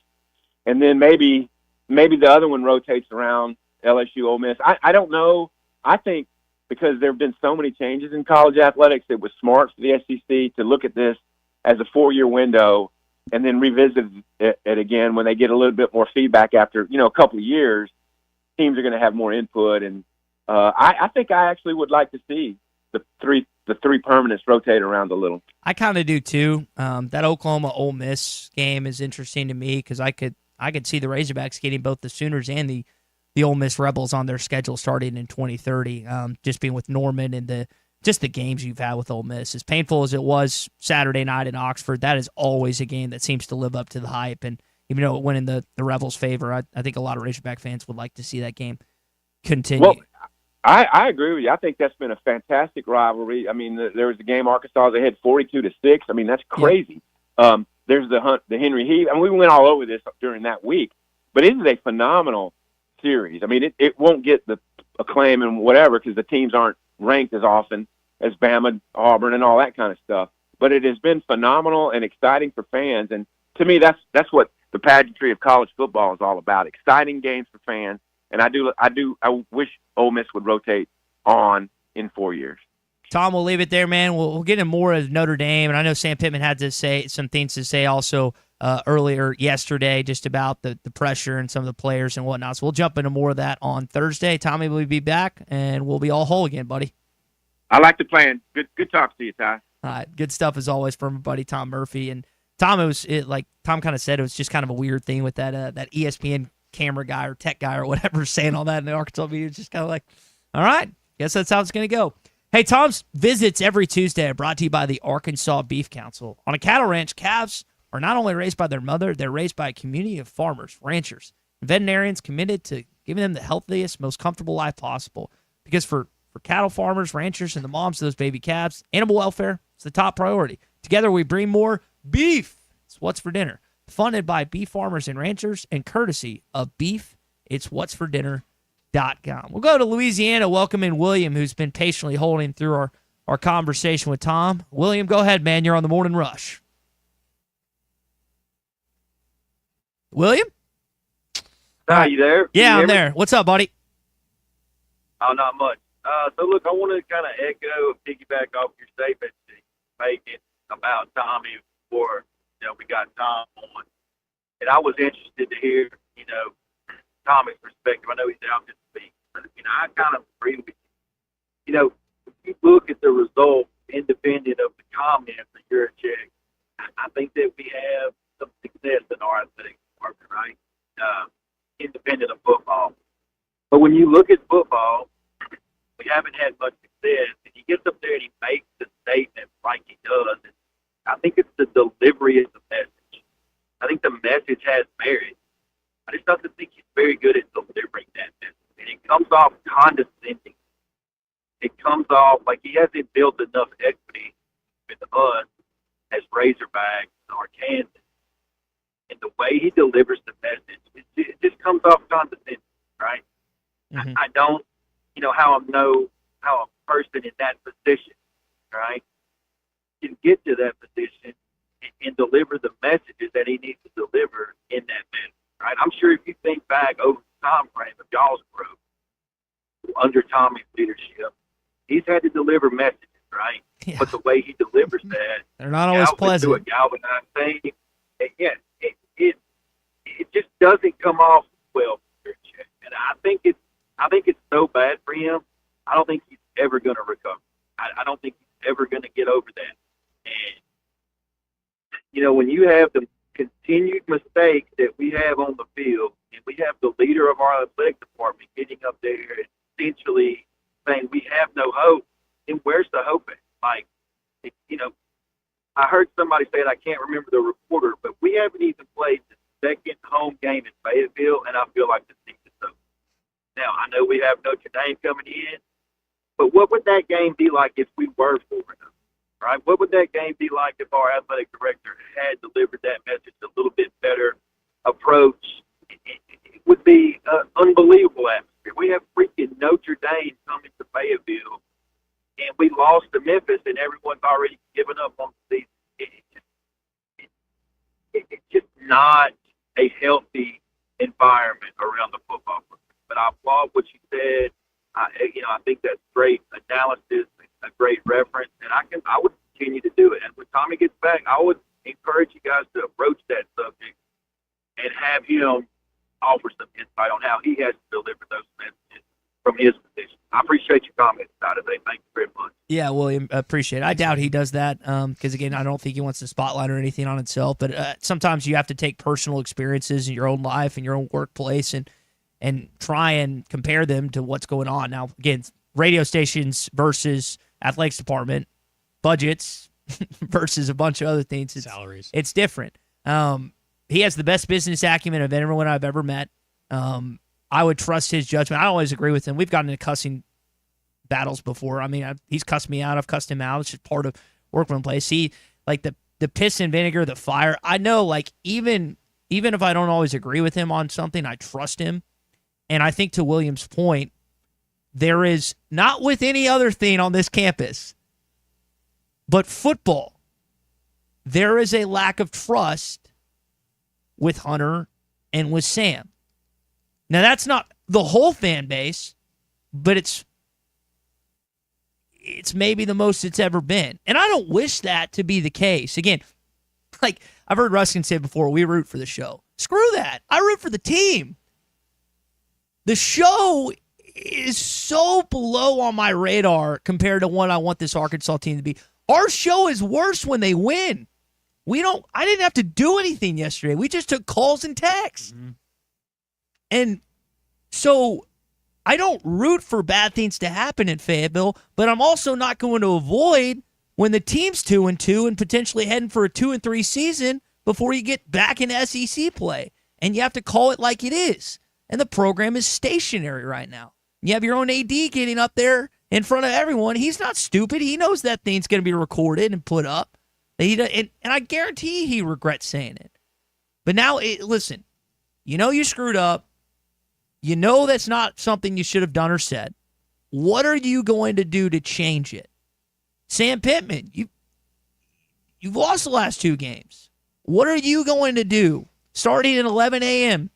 And then maybe the other one rotates around LSU, Ole Miss. I don't know. I think because there have been so many changes in college athletics, it was smart for the SEC to look at this as a 4-year window and then revisit it again when they get a little bit more feedback after, a couple of years. Teams are going to have more input, and I think I actually would like to see the three permanents rotate around a little. I kind of do too. That Oklahoma Ole Miss game is interesting to me because I could see the Razorbacks getting both the Sooners and the Ole Miss Rebels on their schedule starting in 2030. Just being with Norman and the games you've had with Ole Miss, as painful as it was Saturday night in Oxford, that is always a game that seems to live up to the hype. And even though it went in the Rebels' favor, I think a lot of Razorback fans would like to see that game continue. Well, I agree with you. I think that's been a fantastic rivalry. I mean, there was a game Arkansas, they had 42-6. I mean, that's crazy. There's the Henry Heath, and we went all over this during that week. But it is a phenomenal series. I mean, it won't get the acclaim and whatever because the teams aren't ranked as often as Bama, Auburn, and all that kind of stuff. But it has been phenomenal and exciting for fans. And to me, that's what the pageantry of college football is all about: exciting games for fans. And I wish Ole Miss would rotate on in 4 years. Tom, we'll leave it there, man. We'll get in more of Notre Dame, and I know Sam Pittman had to say some things to say also earlier yesterday just about the pressure and some of the players and whatnot. So we'll jump into more of that on Thursday. Tommy will be back, and we'll be all whole again, buddy. I like the plan. Good talk to you, Ty. All right, good stuff as always from my buddy Tom Murphy. And Tom, like Tom kind of said, it was just kind of a weird thing with that ESPN camera guy or tech guy or whatever saying all that in the Arkansas media. It's just kind of like, all right, guess that's how it's going to go. Hey, Tom's visits every Tuesday are brought to you by the Arkansas Beef Council. On a cattle ranch, calves are not only raised by their mother, they're raised by a community of farmers, ranchers, and veterinarians committed to giving them the healthiest, most comfortable life possible. Because for cattle farmers, ranchers, and the moms of those baby calves, animal welfare is the top priority. Together, we bring more beef. It's What's for Dinner. Funded by beef farmers and ranchers and courtesy of Beef. It's What's for Dinner. We'll go to Louisiana, welcome in William, who's been patiently holding through our conversation with Tom. William, go ahead, man. You're on the Morning Rush. William? Are you there? Yeah, I'm there. What's up, buddy? Oh, not much. So, look, I want to kind of echo, piggyback off your statement that you made about Tommy before, we got Tom on. And I was interested to hear, Tommy's perspective. I know he's out this week, but I kind of agree with you. If you look at the results, independent of the comments that you're check, I think that we have some success in our athletic department, right? Independent of football. But when you look at football, we haven't had much success. And he gets up there and he makes the statement like he does. And I think it's the delivery of the message. I think the message has merit. I just don't think he's very good at delivering that message. And it comes off condescending. It comes off like he hasn't built enough equity with us as Razorbacks or Kansas. And the way he delivers the message, it just comes off condescending, right? Mm-hmm. I don't, how a person in that position, right, can get to that position and deliver the messages that he needs to deliver in that manner. Right, I'm sure if you think back over the time frame of y'all's growth under Tommy's leadership, he's had to deliver messages, right? Yeah. But the way he delivers that, they're not always pleasant. To a galvanized thing, it just doesn't come off well. And I think it's so bad for him. I don't think he's ever going to recover. I don't think he's ever going to get over that. And when you have the continued mistakes that we have on the field, and we have the leader of our athletic department getting up there and essentially saying we have no hope, then where's the hope at? Like, I heard somebody say it, I can't remember the reporter, but we haven't even played the second home game in Fayetteville, and I feel like the season is over. Now, I know we have Notre Dame coming in, but what would that game be like if we were 4-0? Right? What would that game be like if our athletic director had delivered that message a little bit better approach? It would be an unbelievable atmosphere. We have freaking Notre Dame coming to Fayetteville, and we lost to Memphis, and everyone's already given up on the season. It's just not a healthy environment around the football program. But I applaud what you said. I think that's great analysis, a great reference, and I would continue to do it. And when Tommy gets back, I would encourage you guys to approach that subject and have him offer some insight on how he has to deliver those messages from his position. I appreciate your comments about it. Thank you very much. Yeah, William, appreciate it. I doubt he does that because, again, I don't think he wants to spotlight or anything on himself. But sometimes you have to take personal experiences in your own life and your own workplace and try and compare them to what's going on. Now, again, radio stations versus athletics department, budgets versus a bunch of other things. Salaries. It's different. He has the best business acumen of anyone I've ever met. I would trust his judgment. I don't always agree with him. We've gotten into cussing battles before. I mean, he's cussed me out. I've cussed him out. It's just part of workplace. the piss and vinegar, the fire. I know, like, even if I don't always agree with him on something, I trust him. And I think to William's point, there is, not with any other thing on this campus, but football, there is a lack of trust with Hunter and with Sam. Now, that's not the whole fan base, but it's maybe the most it's ever been. And I don't wish that to be the case. Again, like I've heard Ruskin say before, we root for the show. Screw that. I root for the team. The show is so below on my radar compared to what I want this Arkansas team to be. Our show is worse when they win. I didn't have to do anything yesterday. We just took calls and texts. Mm-hmm. And so I don't root for bad things to happen in Fayetteville, but I'm also not going to avoid when the team's 2-2 and potentially heading for a 2-3 season before you get back in SEC play. And you have to call it like it is. And the program is stationary right now. You have your own AD getting up there in front of everyone. He's not stupid. He knows that thing's going to be recorded and put up. And I guarantee he regrets saying it. But now, listen, you know you screwed up. You know that's not something you should have done or said. What are you going to do to change it? Sam Pittman, you've lost the last 2 games. What are you going to do starting at 11 a.m.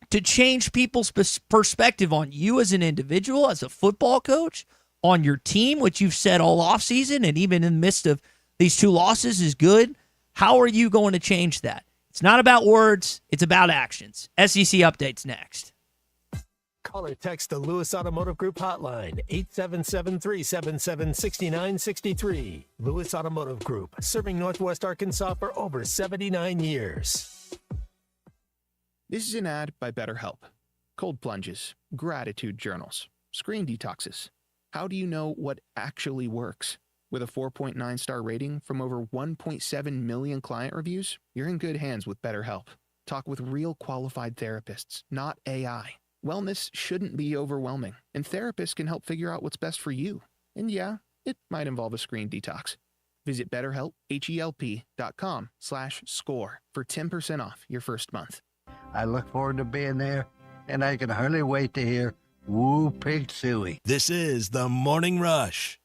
to change people's perspective on you as an individual, as a football coach, on your team, which you've said all offseason and even in the midst of these 2 losses is good? How are you going to change that? It's not about words. It's about actions. SEC updates next. Call or text the Lewis Automotive Group hotline, 877-377-6963. Lewis Automotive Group, serving Northwest Arkansas for over 79 years. This is an ad by BetterHelp. Cold plunges, gratitude journals, screen detoxes. How do you know what actually works? With a 4.9-star rating from over 1.7 million client reviews, you're in good hands with BetterHelp. Talk with real qualified therapists, not AI. Wellness shouldn't be overwhelming, and therapists can help figure out what's best for you. And yeah, it might involve a screen detox. Visit BetterHelp.com/score for 10% off your first month. I look forward to being there, and I can hardly wait to hear Woo Pig Suey. This is the Morning Rush.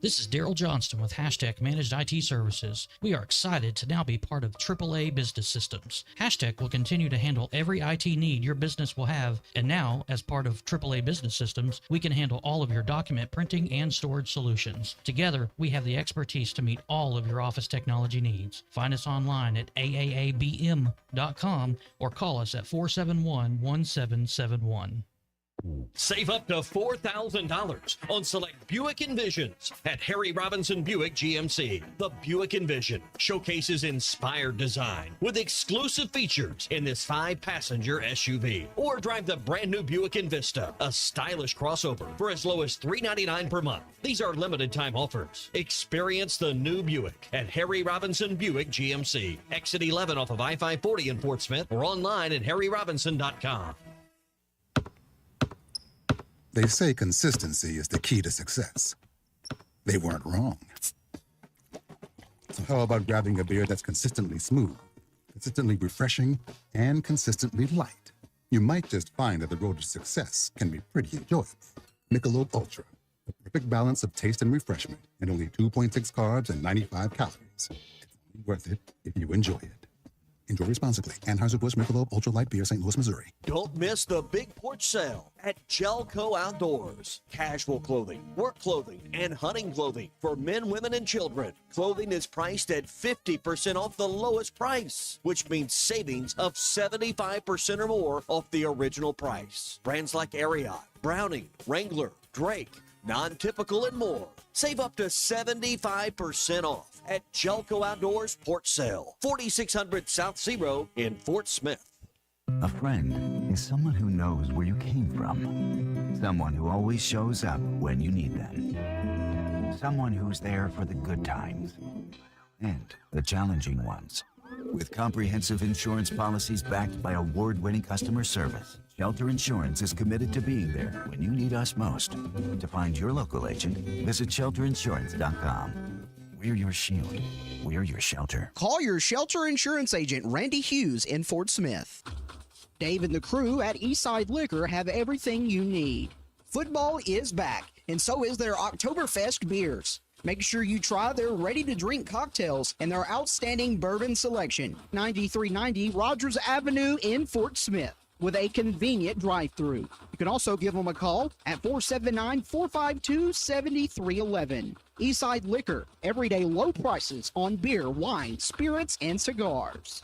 This is Daryl Johnston with Hashtag Managed IT Services. We are excited to now be part of AAA Business Systems. Hashtag will continue to handle every IT need your business will have, and now, as part of AAA Business Systems, we can handle all of your document printing and storage solutions. Together, we have the expertise to meet all of your office technology needs. Find us online at aaabm.com or call us at 471-1771. Save up to $4,000 on select Buick Envisions at Harry Robinson Buick GMC. The Buick Envision showcases inspired design with exclusive features in this 5-passenger SUV. Or drive the brand new Buick Envista, a stylish crossover for as low as $399 per month. These are limited time offers. Experience the new Buick at Harry Robinson Buick GMC. Exit 11 off of I-540 in Fort Smith or online at harryrobinson.com. They say consistency is the key to success. They weren't wrong. So how about grabbing a beer that's consistently smooth, consistently refreshing, and consistently light? You might just find that the road to success can be pretty enjoyable. Michelob Ultra, the perfect balance of taste and refreshment, and only 2.6 carbs and 95 calories. It's only worth it if you enjoy it. Enjoy responsibly. Anheuser-Busch Michelob Ultra Light Beer, St. Louis, Missouri. Don't miss the big porch sale at Gelco Outdoors. Casual clothing, work clothing, and hunting clothing for men, women, and children. Clothing is priced at 50% off the lowest price, which means savings of 75% or more off the original price. Brands like Ariat, Browning, Wrangler, Drake, Non-Typical, and more. Save up to 75% off at Gelco Outdoors Porch Sale, 4600 South Zero in Fort Smith. A friend is someone who knows where you came from. Someone who always shows up when you need them. Someone who's there for the good times and the challenging ones. With comprehensive insurance policies backed by award-winning customer service, Shelter Insurance is committed to being there when you need us most. To find your local agent, visit shelterinsurance.com. We're your shield. We're your shelter. Call your shelter insurance agent, Randy Hughes, in Fort Smith. Dave and the crew at Eastside Liquor have everything you need. Football is back, and so is their Oktoberfest beers. Make sure you try their ready-to-drink cocktails and their outstanding bourbon selection. 9390 Rogers Avenue in Fort Smith, with a convenient drive-through. You can also give them a call at 479-452-7311. Eastside Liquor, everyday low prices on beer, wine, spirits, and cigars.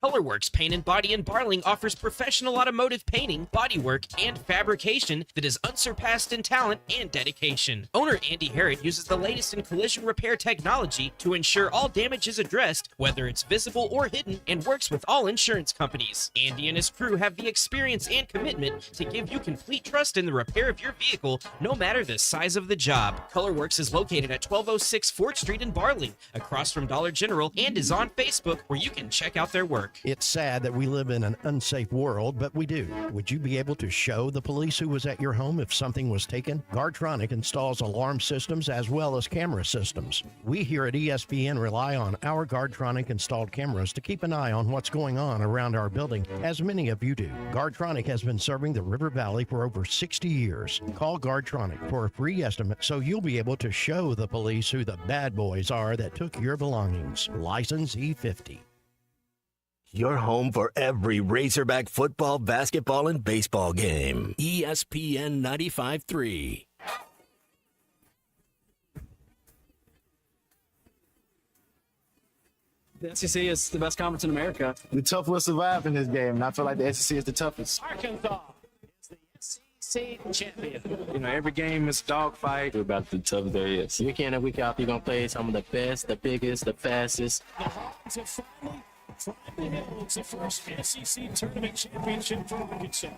Colorworks Paint and Body in Barling offers professional automotive painting, bodywork, and fabrication that is unsurpassed in talent and dedication. Owner Andy Harrod uses the latest in collision repair technology to ensure all damage is addressed, whether it's visible or hidden, and works with all insurance companies. Andy and his crew have the experience and commitment to give you complete trust in the repair of your vehicle, no matter the size of the job. Colorworks is located at 1206 4th Street in Barling, across from Dollar General, and is on Facebook, where you can check out their work. It's sad that we live in an unsafe world, but we do. Would you be able to show the police who was at your home if something was taken? Guardtronic installs alarm systems as well as camera systems. We here at ESPN rely on our Guardtronic installed cameras to keep an eye on what's going on around our building, as many of you do. Guardtronic has been serving the River Valley for over 60 years. Call Guardtronic for a free estimate so you'll be able to show the police who the bad boys are that took your belongings. License E50. Your home for every Razorback football, basketball, and baseball game. ESPN 95.3. The SEC is the best conference in America. The tough will survive in this game, and I feel like the SEC is the toughest. Arkansas is the SEC champion. You know, every game is a dogfight. We're about the toughest there is. Week in and week out, you're going to play some of the best, the biggest, the fastest. The Hawks have finally climbed the hill. It's the first SEC tournament championship for Arkansas.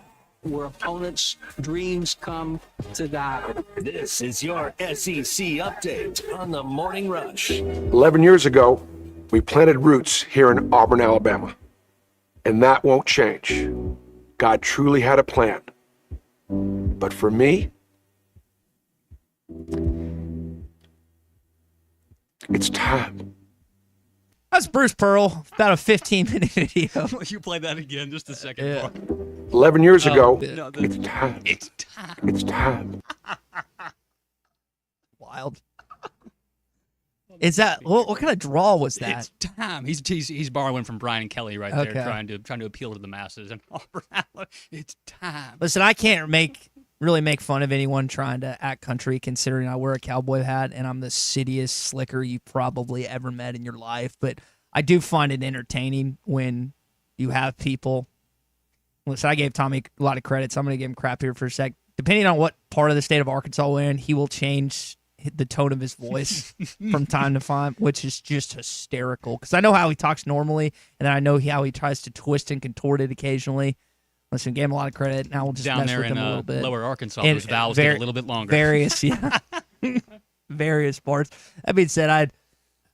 Where opponents' dreams come to die. This is your SEC update on the Morning Rush. 11 years ago, we planted roots here in Auburn, Alabama. And that won't change. God truly had a plan. But for me, it's time. That's Bruce Pearl, about a 15-minute video. You play that again, just a second. Yeah. 11 years ago, No, it's time. It's time. It's time. Wild. Is that what kind of draw was that? It's time. He's borrowing from Brian Kelly right there, trying to appeal to the masses. And it's time. Listen, I can't really make fun of anyone trying to act country, considering I wear a cowboy hat and I'm the cittiest slicker you probably ever met in your life. But I do find it entertaining when you have people. Listen, I gave Tommy a lot of credit, so I'm going to give him crap here for a sec. Depending on what part of the state of Arkansas we're in, he will change the tone of his voice from time to time, which is just hysterical. Because I know how he talks normally, and then I know how he tries to twist and contort it occasionally. Listen, gave him a lot of credit. Now we'll just down mess there with in him a little bit. Lower Arkansas, And those vowels get a little bit longer. Various, yeah, various parts. That being said,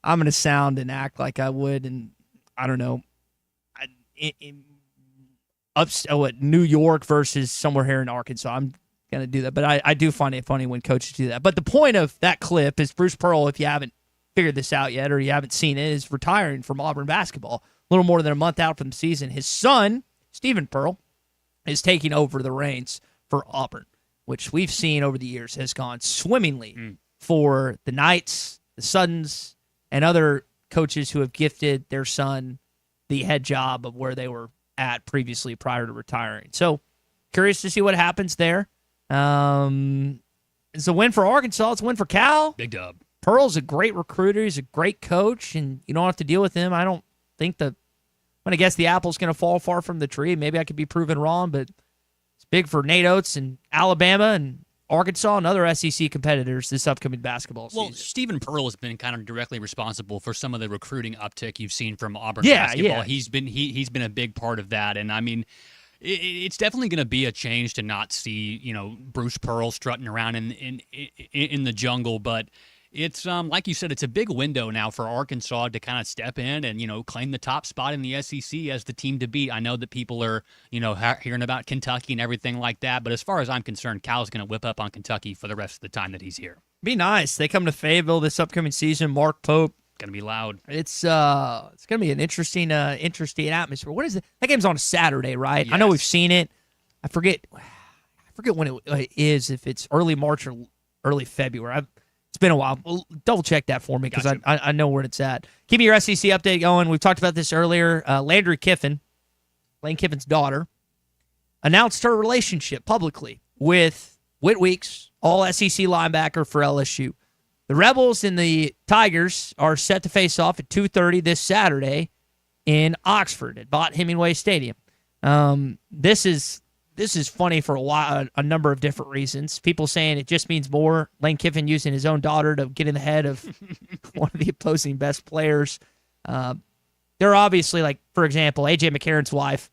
I'm going to sound and act like I would, and I don't know, New York versus somewhere here in Arkansas. I'm going to do that, but I do find it funny when coaches do that. But the point of that clip is Bruce Pearl, if you haven't figured this out yet or you haven't seen it, is retiring from Auburn basketball. A little more than a month out from the season. His son, Stephen Pearl, is taking over the reins for Auburn, which we've seen over the years has gone swimmingly for the Knights, the Suttons, and other coaches who have gifted their son the head job of where they were at previously prior to retiring. So curious to see what happens there. It's a win for Arkansas. It's a win for Cal. Big dub. Pearl's a great recruiter. He's a great coach, and you don't have to deal with him. I don't think I'm going to guess the apple's going to fall far from the tree. Maybe I could be proven wrong, but it's big for Nate Oates and Alabama and Arkansas and other SEC competitors this upcoming basketball season. Well, Stephen Pearl has been kind of directly responsible for some of the recruiting uptick you've seen from Auburn basketball. Yeah. He's been a big part of that, and I mean, it's definitely going to be a change to not see Bruce Pearl strutting around in the jungle, but it's like you said, it's a big window now for Arkansas to kind of step in and claim the top spot in the SEC as the team to beat. I know that people are hearing about Kentucky and everything like that, but as far as I'm concerned, Cal's going to whip up on Kentucky for the rest of the time that he's here. Be nice. They come to Fayetteville this upcoming season. Mark Pope. Gonna be loud. It's gonna be an interesting atmosphere. What is it? That game's on a Saturday, right? Yes. I know we've seen it. I forget when it is. If it's early March or early February. It's been a while. Well, double check that for me because Gotcha. I know where it's at. Keep your SEC update going. We've talked about this earlier. Landry Kiffin, Lane Kiffin's daughter, announced her relationship publicly with Whit Weeks, all SEC linebacker for LSU. The Rebels and the Tigers are set to face off at 2:30 this Saturday in Oxford at Bott Hemingway Stadium. This is funny for a number of different reasons. People saying it just means more. Lane Kiffin using his own daughter to get in the head of one of the opposing best players. They're obviously, like, for example, A.J. McCarron's wife,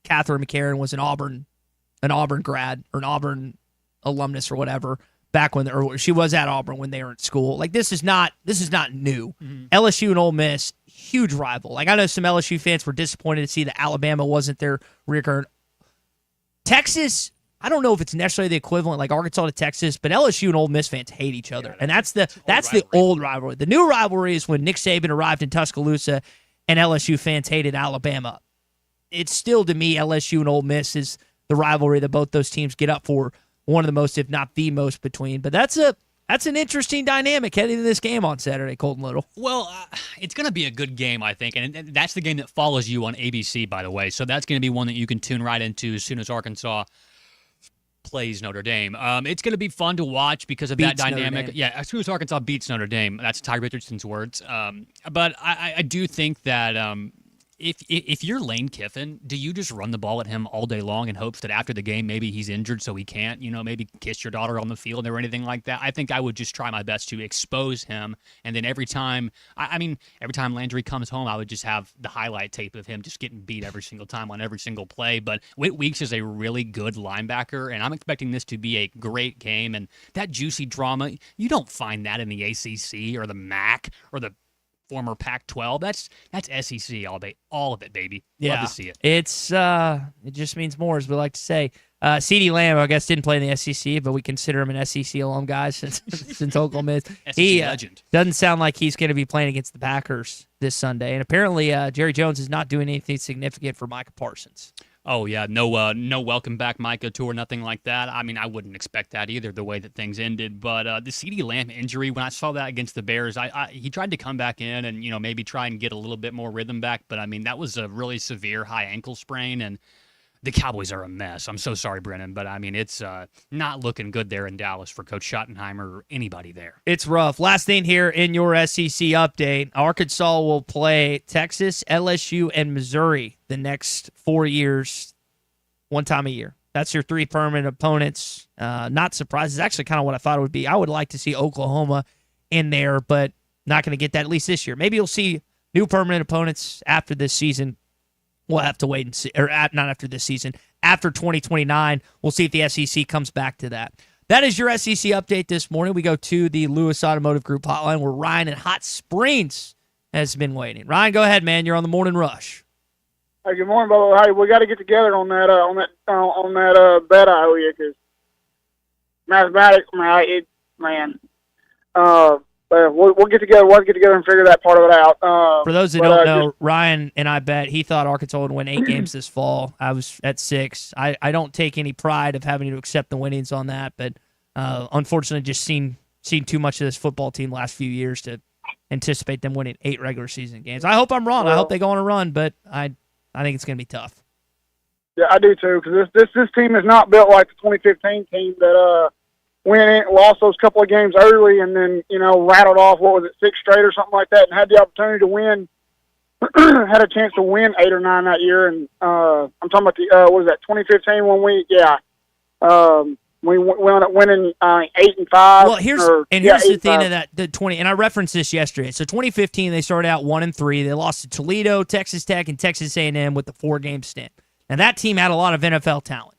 Catherine McCarron, was an Auburn grad or an Auburn alumnus or whatever back when she was at Auburn when they were in school. Like, this is not new. Mm-hmm. LSU and Ole Miss, huge rival. Like, I know some LSU fans were disappointed to see that Alabama wasn't their recurrent. Texas, I don't know if it's necessarily the equivalent like Arkansas to Texas, but LSU and Ole Miss fans hate each other. And that's the old rivalry. The new rivalry is when Nick Saban arrived in Tuscaloosa and LSU fans hated Alabama. It's still, to me, LSU and Ole Miss is the rivalry that both those teams get up for, one of the most, if not the most, between. But that's an interesting dynamic heading into this game on Saturday, Colton Little. Well, it's going to be a good game, I think, and that's the game that follows you on ABC, by the way. So that's going to be one that you can tune right into as soon as Arkansas plays Notre Dame. It's going to be fun to watch because of that dynamic. Yeah, as soon as Arkansas beats Notre Dame, that's Ty Richardson's words. But I do think that if you're Lane Kiffin, do you just run the ball at him all day long in hopes that after the game maybe he's injured so he can't, maybe kiss your daughter on the field or anything like that? I think I would just try my best to expose him, and then every time Landry comes home, I would just have the highlight tape of him just getting beat every single time on every single play. But Whit Weeks is a really good linebacker, and I'm expecting this to be a great game. And that juicy drama, you don't find that in the ACC or the MAC or the former Pac-12. That's SEC all of it, baby. Yeah. Love to see it. It just means more, as we like to say. CeeDee Lamb, I guess, didn't play in the SEC, but we consider him an SEC alum guy since Oklahoma. He legend. Doesn't sound like he's going to be playing against the Packers this Sunday. And apparently, Jerry Jones is not doing anything significant for Micah Parsons. Oh, yeah, no welcome back Micah tour, nothing like that. I mean, I wouldn't expect that either, the way that things ended. But the CeeDee Lamb injury, when I saw that against the Bears, he tried to come back in and, maybe try and get a little bit more rhythm back. But, I mean, that was a really severe high ankle sprain, and the Cowboys are a mess. I'm so sorry, Brennan, but, I mean, it's not looking good there in Dallas for Coach Schottenheimer or anybody there. It's rough. Last thing here in your SEC update, Arkansas will play Texas, LSU, and Missouri the next 4 years, one time a year. That's your three permanent opponents. Not surprised. It's actually kind of what I thought it would be. I would like to see Oklahoma in there, but not going to get that at least this year. Maybe you'll see new permanent opponents after this season. We'll have to wait and see. Or not after this season. After 2029, we'll see if the SEC comes back to that. That is your SEC update this morning. We go to the Lewis Automotive Group hotline where Ryan in Hot Springs has been waiting. Ryan, go ahead, man. You're on the morning rush. Hey, good morning, Bubba. Hey, we got to get together on that bet I owe you, because mathematics, man. But we'll get together. We'll get together and figure that part of it out. For those that don't know, Ryan and I bet he thought Arkansas would win 8 games this fall. I was at 6. I don't take any pride of having to accept the winnings on that, but unfortunately, just seen too much of this football team last few years to anticipate them winning 8 regular season games. I hope I'm wrong. I hope they go on a run, but I think it's going to be tough. Yeah, I do too, because this team is not built like the 2015 team that went in, lost those couple of games early, and then rattled off 6 straight or something like that, and had the opportunity to win. Had a chance to win 8 or 9 that year, and I'm talking about the what was that 2015 when we wound up winning 8 and 5. Well, here's the thing of that the 20, and I referenced this yesterday. So 2015 they started out 1 and 3. They lost to Toledo, Texas Tech, and Texas A&M with the 4-game stint. Now that team had a lot of NFL talent.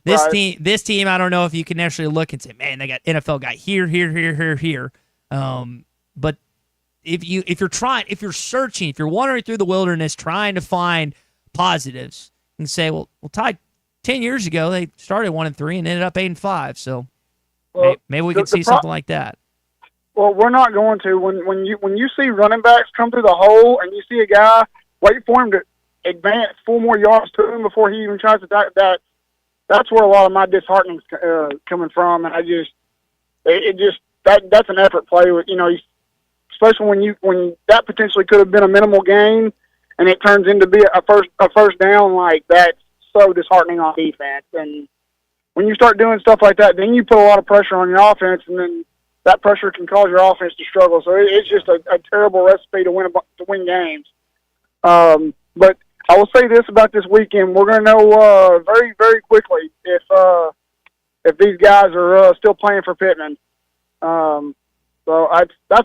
This team, I don't know if you can actually look and say, man, they got NFL guy here. But if you're searching, if you're wandering through the wilderness trying to find positives, and say, well, Ty, 10 years ago they started 1 and 3 and ended up 8 and 5. So Well, Maybe we the- could the see pro- something like that. Well, we're not going to. When you see running backs come through the hole and you see a guy wait for him to advance 4 more yards to him before he even tries to that's where a lot of my disheartening's coming from. And that's an effort play with, especially when that potentially could have been a minimal gain and it turns into be a first down. Like, that's so disheartening on defense. And when you start doing stuff like that, then you put a lot of pressure on your offense, and then that pressure can cause your offense to struggle. So it's just a terrible recipe to win games. But I will say this about this weekend: we're going to know very, very quickly if these guys are still playing for Pittman. That's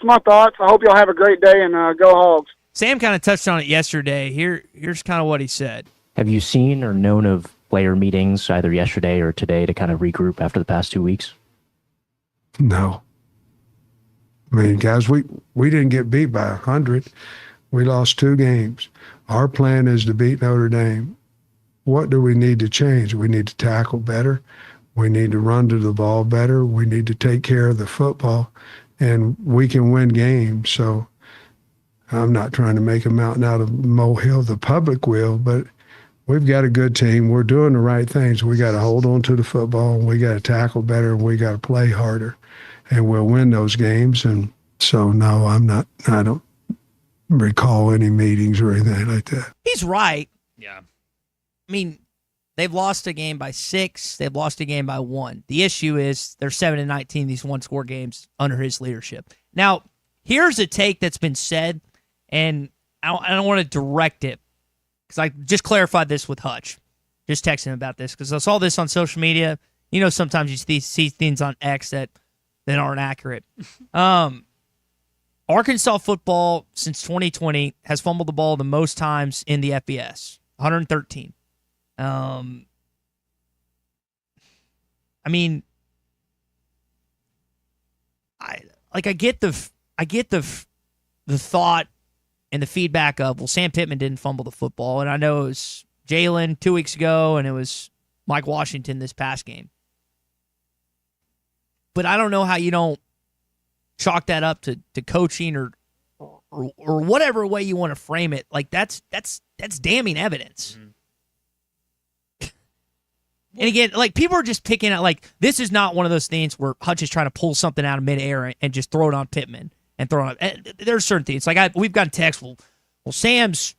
my thoughts. I hope y'all have a great day, and go Hogs. Sam kind of touched on it yesterday. Here's kind of what he said. Have you seen or known of player meetings either yesterday or today to kind of regroup after the past 2 weeks? No. I mean, guys, we didn't get beat by 100. We lost 2 games. Our plan is to beat Notre Dame. What do we need to change? We need to tackle better. We need to run to the ball better. We need to take care of the football, and we can win games. So I'm not trying to make a mountain out of a molehill. The public will, but we've got a good team. We're doing the right things. We got to hold on to the football, and we got to tackle better, and we got to play harder, and we'll win those games. And so, no, I don't recall any meetings or anything like that. He's right. Yeah. I mean, they've lost a game by 6. They've lost a game by 1. The issue is they're 7-19 these one-score games under his leadership. Now, here's a take that's been said, and I don't want to direct it because I just clarified this with Hutch. Just texting him about this because I saw this on social media. Sometimes you see things on X that aren't accurate. Arkansas football since 2020 has fumbled the ball the most times in the FBS, 113. I mean, I get the thought and the feedback of, well, Sam Pittman didn't fumble the football, and I know it was Jalen 2 weeks ago, and it was Mike Washington this past game. But I don't know how you don't chalk that up to coaching or whatever way you want to frame it. Like, that's damning evidence. Mm-hmm. And again, like, people are just picking out, like, this is not one of those things where Hutch is trying to pull something out of midair and just throw it on Pittman and throw it on. There are certain things. Like, we've gotten texts, well, Sam's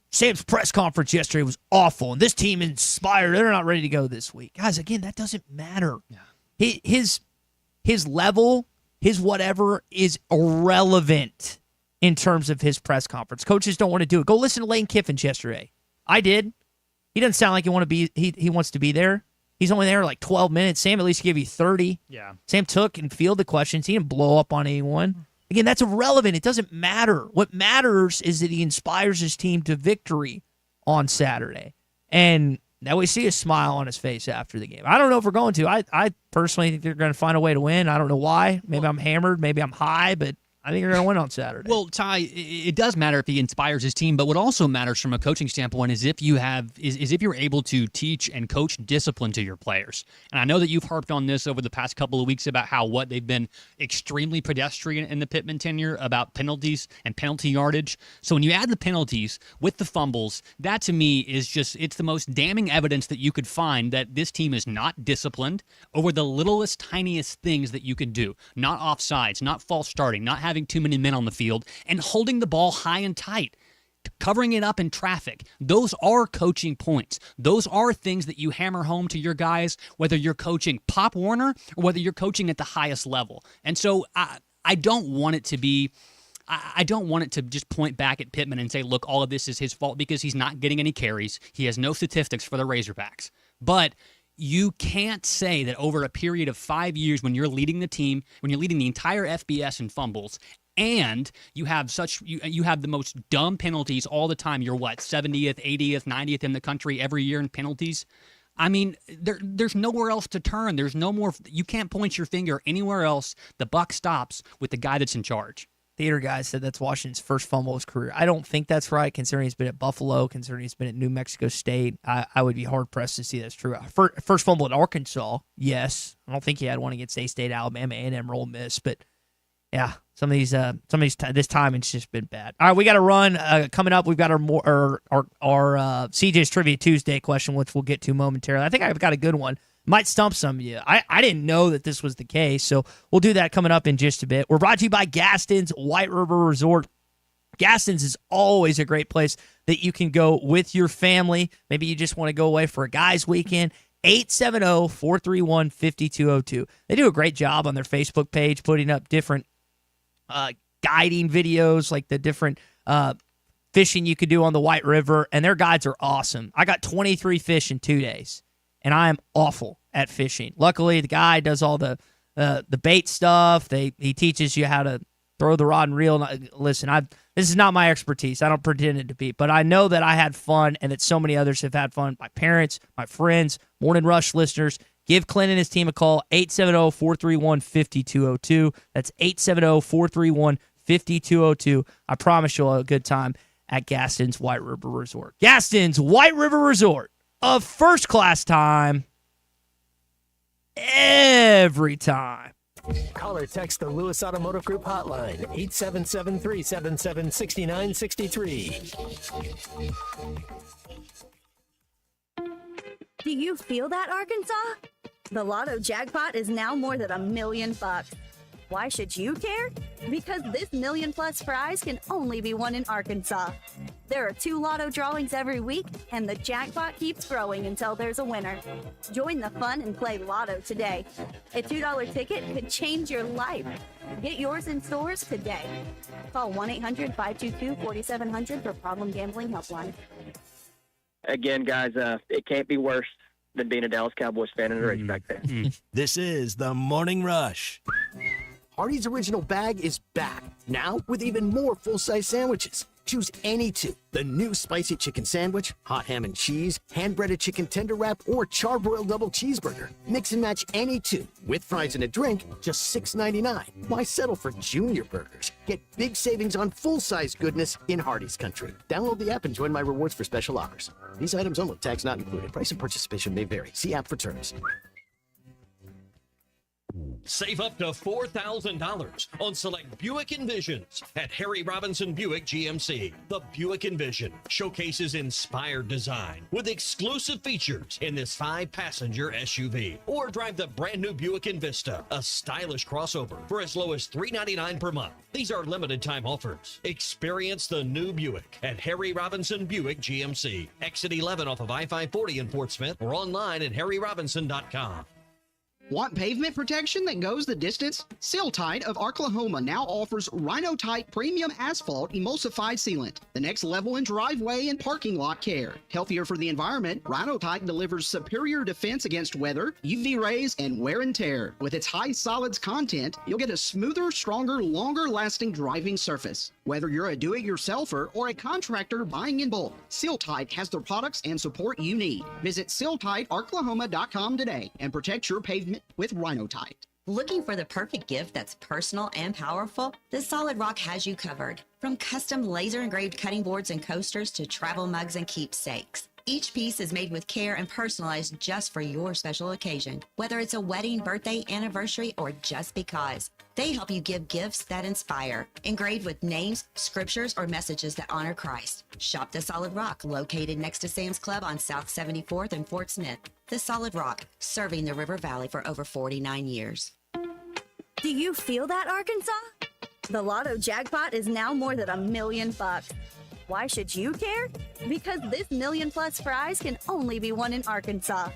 press conference yesterday was awful, and this team inspired. They're not ready to go this week. Guys, again, that doesn't matter. Yeah. His level, his whatever is irrelevant in terms of his press conference. Coaches don't want to do it. Go listen to Lane Kiffin's yesterday. I did. He doesn't sound like he wants to be there. He's only there like 12 minutes. Sam at least gave you 30. Yeah. Sam took and fielded the questions. He didn't blow up on anyone. Again, that's irrelevant. It doesn't matter. What matters is that he inspires his team to victory on Saturday. And now we see a smile on his face after the game. I don't know if we're going to. I personally think they're going to find a way to win. I don't know why. Maybe I'm hammered. Maybe I'm high, but I think they're going to win on Saturday. Well, Ty, it does matter if he inspires his team, but what also matters from a coaching standpoint is if you're able to teach and coach discipline to your players. And I know that you've harped on this over the past couple of weeks about how they've been extremely pedestrian in the Pittman tenure about penalties and penalty yardage. So when you add the penalties with the fumbles, that to me is it's the most damning evidence that you could find that this team is not disciplined over the littlest, tiniest things that you could do. Not offsides, not false starting, not having too many men on the field, and holding the ball high and tight, covering it up in traffic. Those are coaching points. Those are things that you hammer home to your guys, whether you're coaching Pop Warner or whether you're coaching at the highest level. And so I don't want it to be I don't want it to just point back at Pittman and say, look, all of this is his fault because he's not getting any carries. He has no statistics for the Razorbacks. But you can't say that over a period of 5 years when you're leading the team, when you're leading the entire FBS in fumbles, and you have you have the most dumb penalties all the time. You're 70th, 80th, 90th in the country every year in penalties. I mean, there's nowhere else to turn. There's no more. You can't point your finger anywhere else. The buck stops with the guy that's in charge. theater guy said that's Washington's first fumble of his career. I don't think that's right, considering he's been at Buffalo, considering he's been at New Mexico State. I would be hard-pressed to see that's true. First fumble at Arkansas, yes. I don't think he had one against A-State, Alabama, and Ole Miss, but yeah, some of these this timing's just been bad. All right, we got to run. Coming up, we've got our CJ's Trivia Tuesday question, which we'll get to momentarily. I think I've got a good one. Might stump some of you. I didn't know that this was the case, so we'll do that coming up in just a bit. We're brought to you by Gaston's White River Resort. Gaston's is always a great place that you can go with your family. Maybe you just want to go away for a guy's weekend. 870-431-5202. They do a great job on their Facebook page putting up different guiding videos, like the different fishing you could do on the White River, and their guides are awesome. I got 23 fish in 2 days, and I am awful at fishing. Luckily, the guy does all the bait stuff. He teaches you how to throw the rod and reel. Listen, this is not my expertise. I don't pretend it to be, but I know that I had fun and that so many others have had fun. My parents, my friends, Morning Rush listeners. Give Clint and his team a call, 870-431-5202. That's 870-431-5202. I promise you'll have a good time at Gaston's White River Resort. Gaston's White River Resort, a first-class time every time. Call or text the Lewis Automotive Group hotline, 877-377-6963. Do you feel that, Arkansas? The Lotto jackpot is now more than $1 million. Why should you care? Because this $1 million+ prize can only be won in Arkansas. There are 2 Lotto drawings every week, and the jackpot keeps growing until there's a winner. Join the fun and play Lotto today. A $2 ticket could change your life. Get yours in stores today. Call 1-800-522-4700 for Problem Gambling Helpline. Again, guys, it can't be worse than being a Dallas Cowboys fan and a Razorback fan. This is the Morning Rush. Hardee's Original Bag is back, now with even more full-size sandwiches. Choose any 2. The new spicy chicken sandwich, hot ham and cheese, hand-breaded chicken tender wrap, or charbroiled double cheeseburger. Mix and match any 2, with fries and a drink, just $6.99. Why settle for junior burgers? Get big savings on full-size goodness in Hardee's country. Download the app and join my rewards for special offers. These items only, tax not included. Price and participation may vary. See app for terms. Save up to $4,000 on select Buick Envisions at Harry Robinson Buick GMC. The Buick Envision showcases inspired design with exclusive features in this 5-passenger SUV. Or drive the brand new Buick Envista, a stylish crossover for as low as $399 per month. These are limited time offers. Experience the new Buick at Harry Robinson Buick GMC. Exit 11 off of I-540 in Fort Smith or online at harryrobinson.com. Want pavement protection that goes the distance? Seal Tite of Oklahoma now offers Rhino Tite Premium Asphalt Emulsified Sealant, the next level in driveway and parking lot care. Healthier for the environment, Rhino Tite delivers superior defense against weather, UV rays, and wear and tear. With its high solids content, you'll get a smoother, stronger, longer-lasting driving surface. Whether you're a do-it-yourselfer or a contractor buying in bulk, Seal Tite has the products and support you need. Visit SealTiteOklahoma.com today and protect your pavement with Rhino Tite. Looking for the perfect gift that's personal and powerful? The Solid Rock has you covered. From custom laser-engraved cutting boards and coasters to travel mugs and keepsakes. Each piece is made with care and personalized just for your special occasion. Whether it's a wedding, birthday, anniversary, or just because. They help you give gifts that inspire. Engraved with names, scriptures, or messages that honor Christ. Shop the Solid Rock, located next to Sam's Club on South 74th and Fort Smith. The Solid Rock, serving the River Valley for over 49 years. Do you feel that, Arkansas? The Lotto jackpot is now more than $1 million. Why should you care? Because this $1 million+ prize can only be won in Arkansas.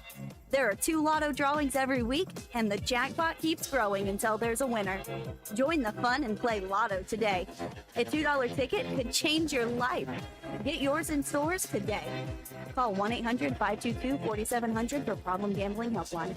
There are 2 Lotto drawings every week, and the jackpot keeps growing until there's a winner. Join the fun and play Lotto today. A $2 ticket could change your life. Get yours in stores today. Call 1-800-522-4700 for Problem Gambling Helpline.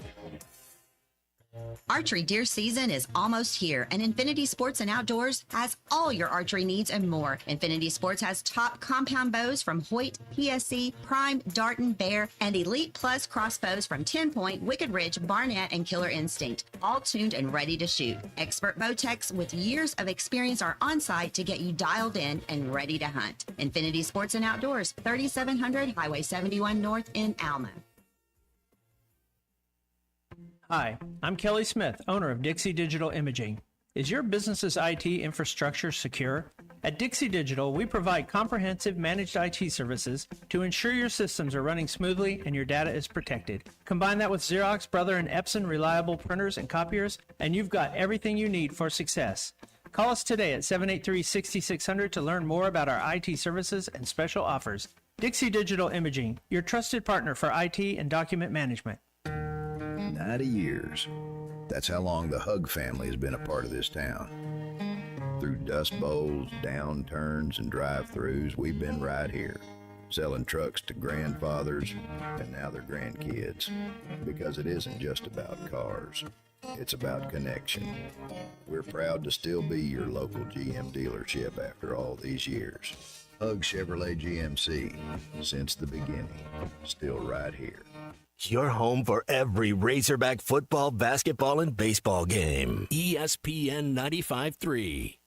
Archery deer season is almost here, and Infinity Sports and Outdoors has all your archery needs and more. Infinity Sports has top compound bows from Hoyt, PSC, Prime, Darton, Bear, and Elite Plus crossbows from 10 Point, Wicked Ridge, Barnett, and Killer Instinct, all tuned and ready to shoot. Expert bow techs with years of experience are on site to get you dialed in and ready to hunt. Infinity Sports and Outdoors, 3700 Highway 71 North in Alma. Hi, I'm Kelly Smith, owner of Dixie Digital Imaging. Is your business's IT infrastructure secure? At Dixie Digital, we provide comprehensive managed IT services to ensure your systems are running smoothly and your data is protected. Combine that with Xerox, Brother, and Epson reliable printers and copiers, and you've got everything you need for success. Call us today at 783-6600 to learn more about our IT services and special offers. Dixie Digital Imaging, your trusted partner for IT and document management. 90 years. That's how long the Hug family has been a part of this town. Through dust bowls, downturns, and drive-thrus, we've been right here, selling trucks to grandfathers and now their grandkids. Because it isn't just about cars, it's about connection. We're proud to still be your local GM dealership after all these years. Hug Chevrolet GMC, since the beginning, still right here. Your home for every Razorback football, basketball, and baseball game. ESPN 95.3.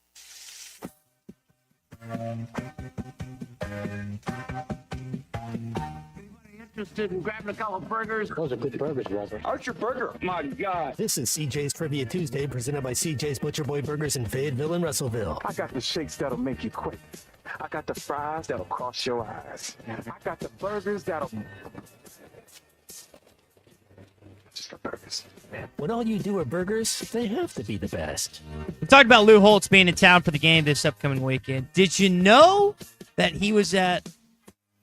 Interested in grabbing a couple of burgers? Those are good burgers, Walter. Archer Burger, my God. This is CJ's Trivia Tuesday, presented by CJ's Butcher Boy Burgers in Fayetteville and Russellville. I got the shakes that'll make you quit. I got the fries that'll cross your eyes. I got the burgers that'll... Just the burgers. When all you do are burgers, they have to be the best. We talked about Lou Holtz being in town for the game this upcoming weekend. Did you know that he was at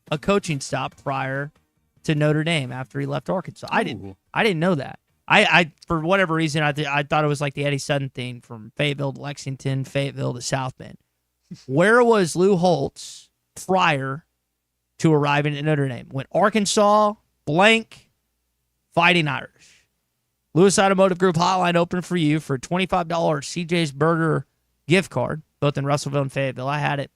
a coaching stop prior to Notre Dame after he left Arkansas? I didn't know that. I for whatever reason, I thought it was like the Eddie Sutton thing from Fayetteville to Lexington, Fayetteville to South Bend. Where was Lou Holtz prior to arriving at Notre Dame? Went Arkansas, blank, Fighting Irish. Lewis Automotive Group hotline open for you for a $25 CJ's Burger gift card, both in Russellville and Fayetteville. I had it.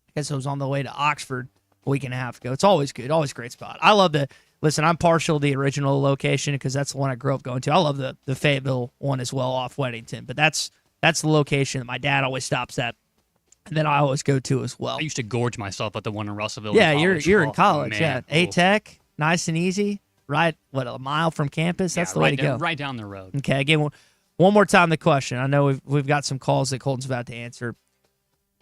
I guess I was on the way to Oxford a week and a half ago. It's always good, always a great spot. I love listen, I'm partial to the original location because that's the one I grew up going to. I love the Fayetteville one as well off Weddington, but that's the location that my dad always stops at. And then I always go to as well. I used to gorge myself at the one in Russellville. Yeah, you're in college. Man. Yeah, A-Tech, nice and easy. Right, a mile from campus? That's the way to go. Right down the road. Okay, again, one more time the question. I know we've got some calls that Colton's about to answer.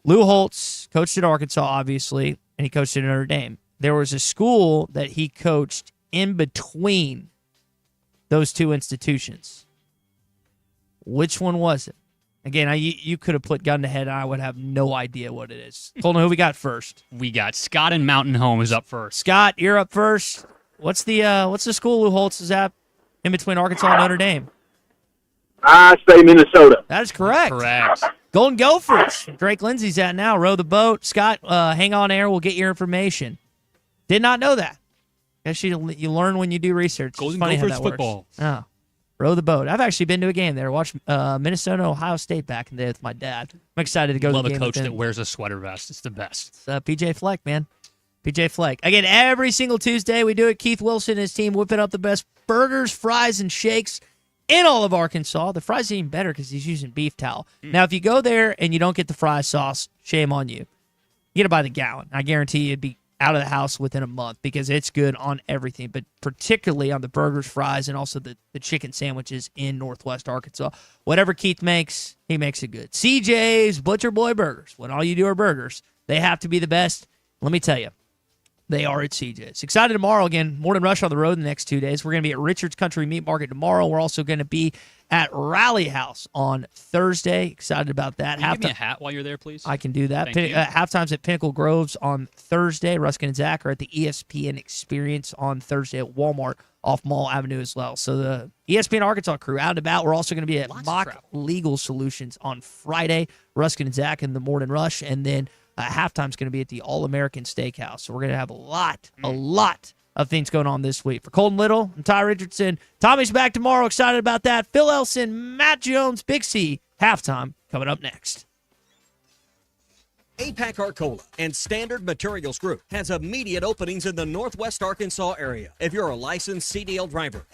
Lou Holtz coached at Arkansas, obviously, and he coached at Notre Dame. There was a school that he coached in between those two institutions. Which one was it? Again, you could have put gun to head, and I would have no idea what it is. Colton, who we got first? We got Scott in Mountain Home is up first. Scott, you're up first. What's the school Lou Holtz is at in between Arkansas and Notre Dame? I say Minnesota. That is correct. Correct. Golden Gophers. Drake Lindsay's at now. Row the boat. Scott, hang on air. We'll get your information. Did not know that. Guess you learn when you do research. Golden Funny Gophers how that football. Works. Oh, row the boat. I've actually been to a game there. Watched Minnesota, Ohio State back in the day with my dad. I'm excited to go Love to the game. Love a coach with that him. wears a sweater vest. It's the best. It's PJ Fleck, man. PJ Fleck. Again, every single Tuesday we do it. Keith Wilson and his team whipping up the best burgers, fries, and shakes in all of Arkansas. The fries are even better because he's using beef towel. Now, if you go there and you don't get the fry sauce, shame on you. You get it by the gallon. I guarantee you it'd be out of the house within a month because it's good on everything, but particularly on the burgers, fries, and also the chicken sandwiches in Northwest Arkansas. Whatever Keith makes, he makes it good. CJ's Butcher Boy Burgers. When all you do are burgers, they have to be the best. Let me tell you. They are at CJ's. Excited tomorrow again. Morning Rush on the road the next 2 days. We're going to be at Richards Country Meat Market tomorrow. We're also going to be at Rally House on Thursday. Excited about that. Can you give me a hat while you're there, please? I can do that. Thank you. Halftime's at Pinnacle Groves on Thursday. Ruskin and Zach are at the ESPN Experience on Thursday at Walmart off Mall Avenue as well. So the ESPN Arkansas crew out and about. We're also going to be at Mock Legal Solutions on Friday. Ruskin and Zach in the Morning Rush. And then halftime's going to be at the All-American Steakhouse. So we're going to have a lot of things going on this week. For Colton Little and Ty Richardson, Tommy's back tomorrow. Excited about that. Phil Elson, Matt Jones, Big C, halftime coming up next. APAC Arcola and Standard Materials Group has immediate openings in the Northwest Arkansas area. If you're a licensed CDL driver,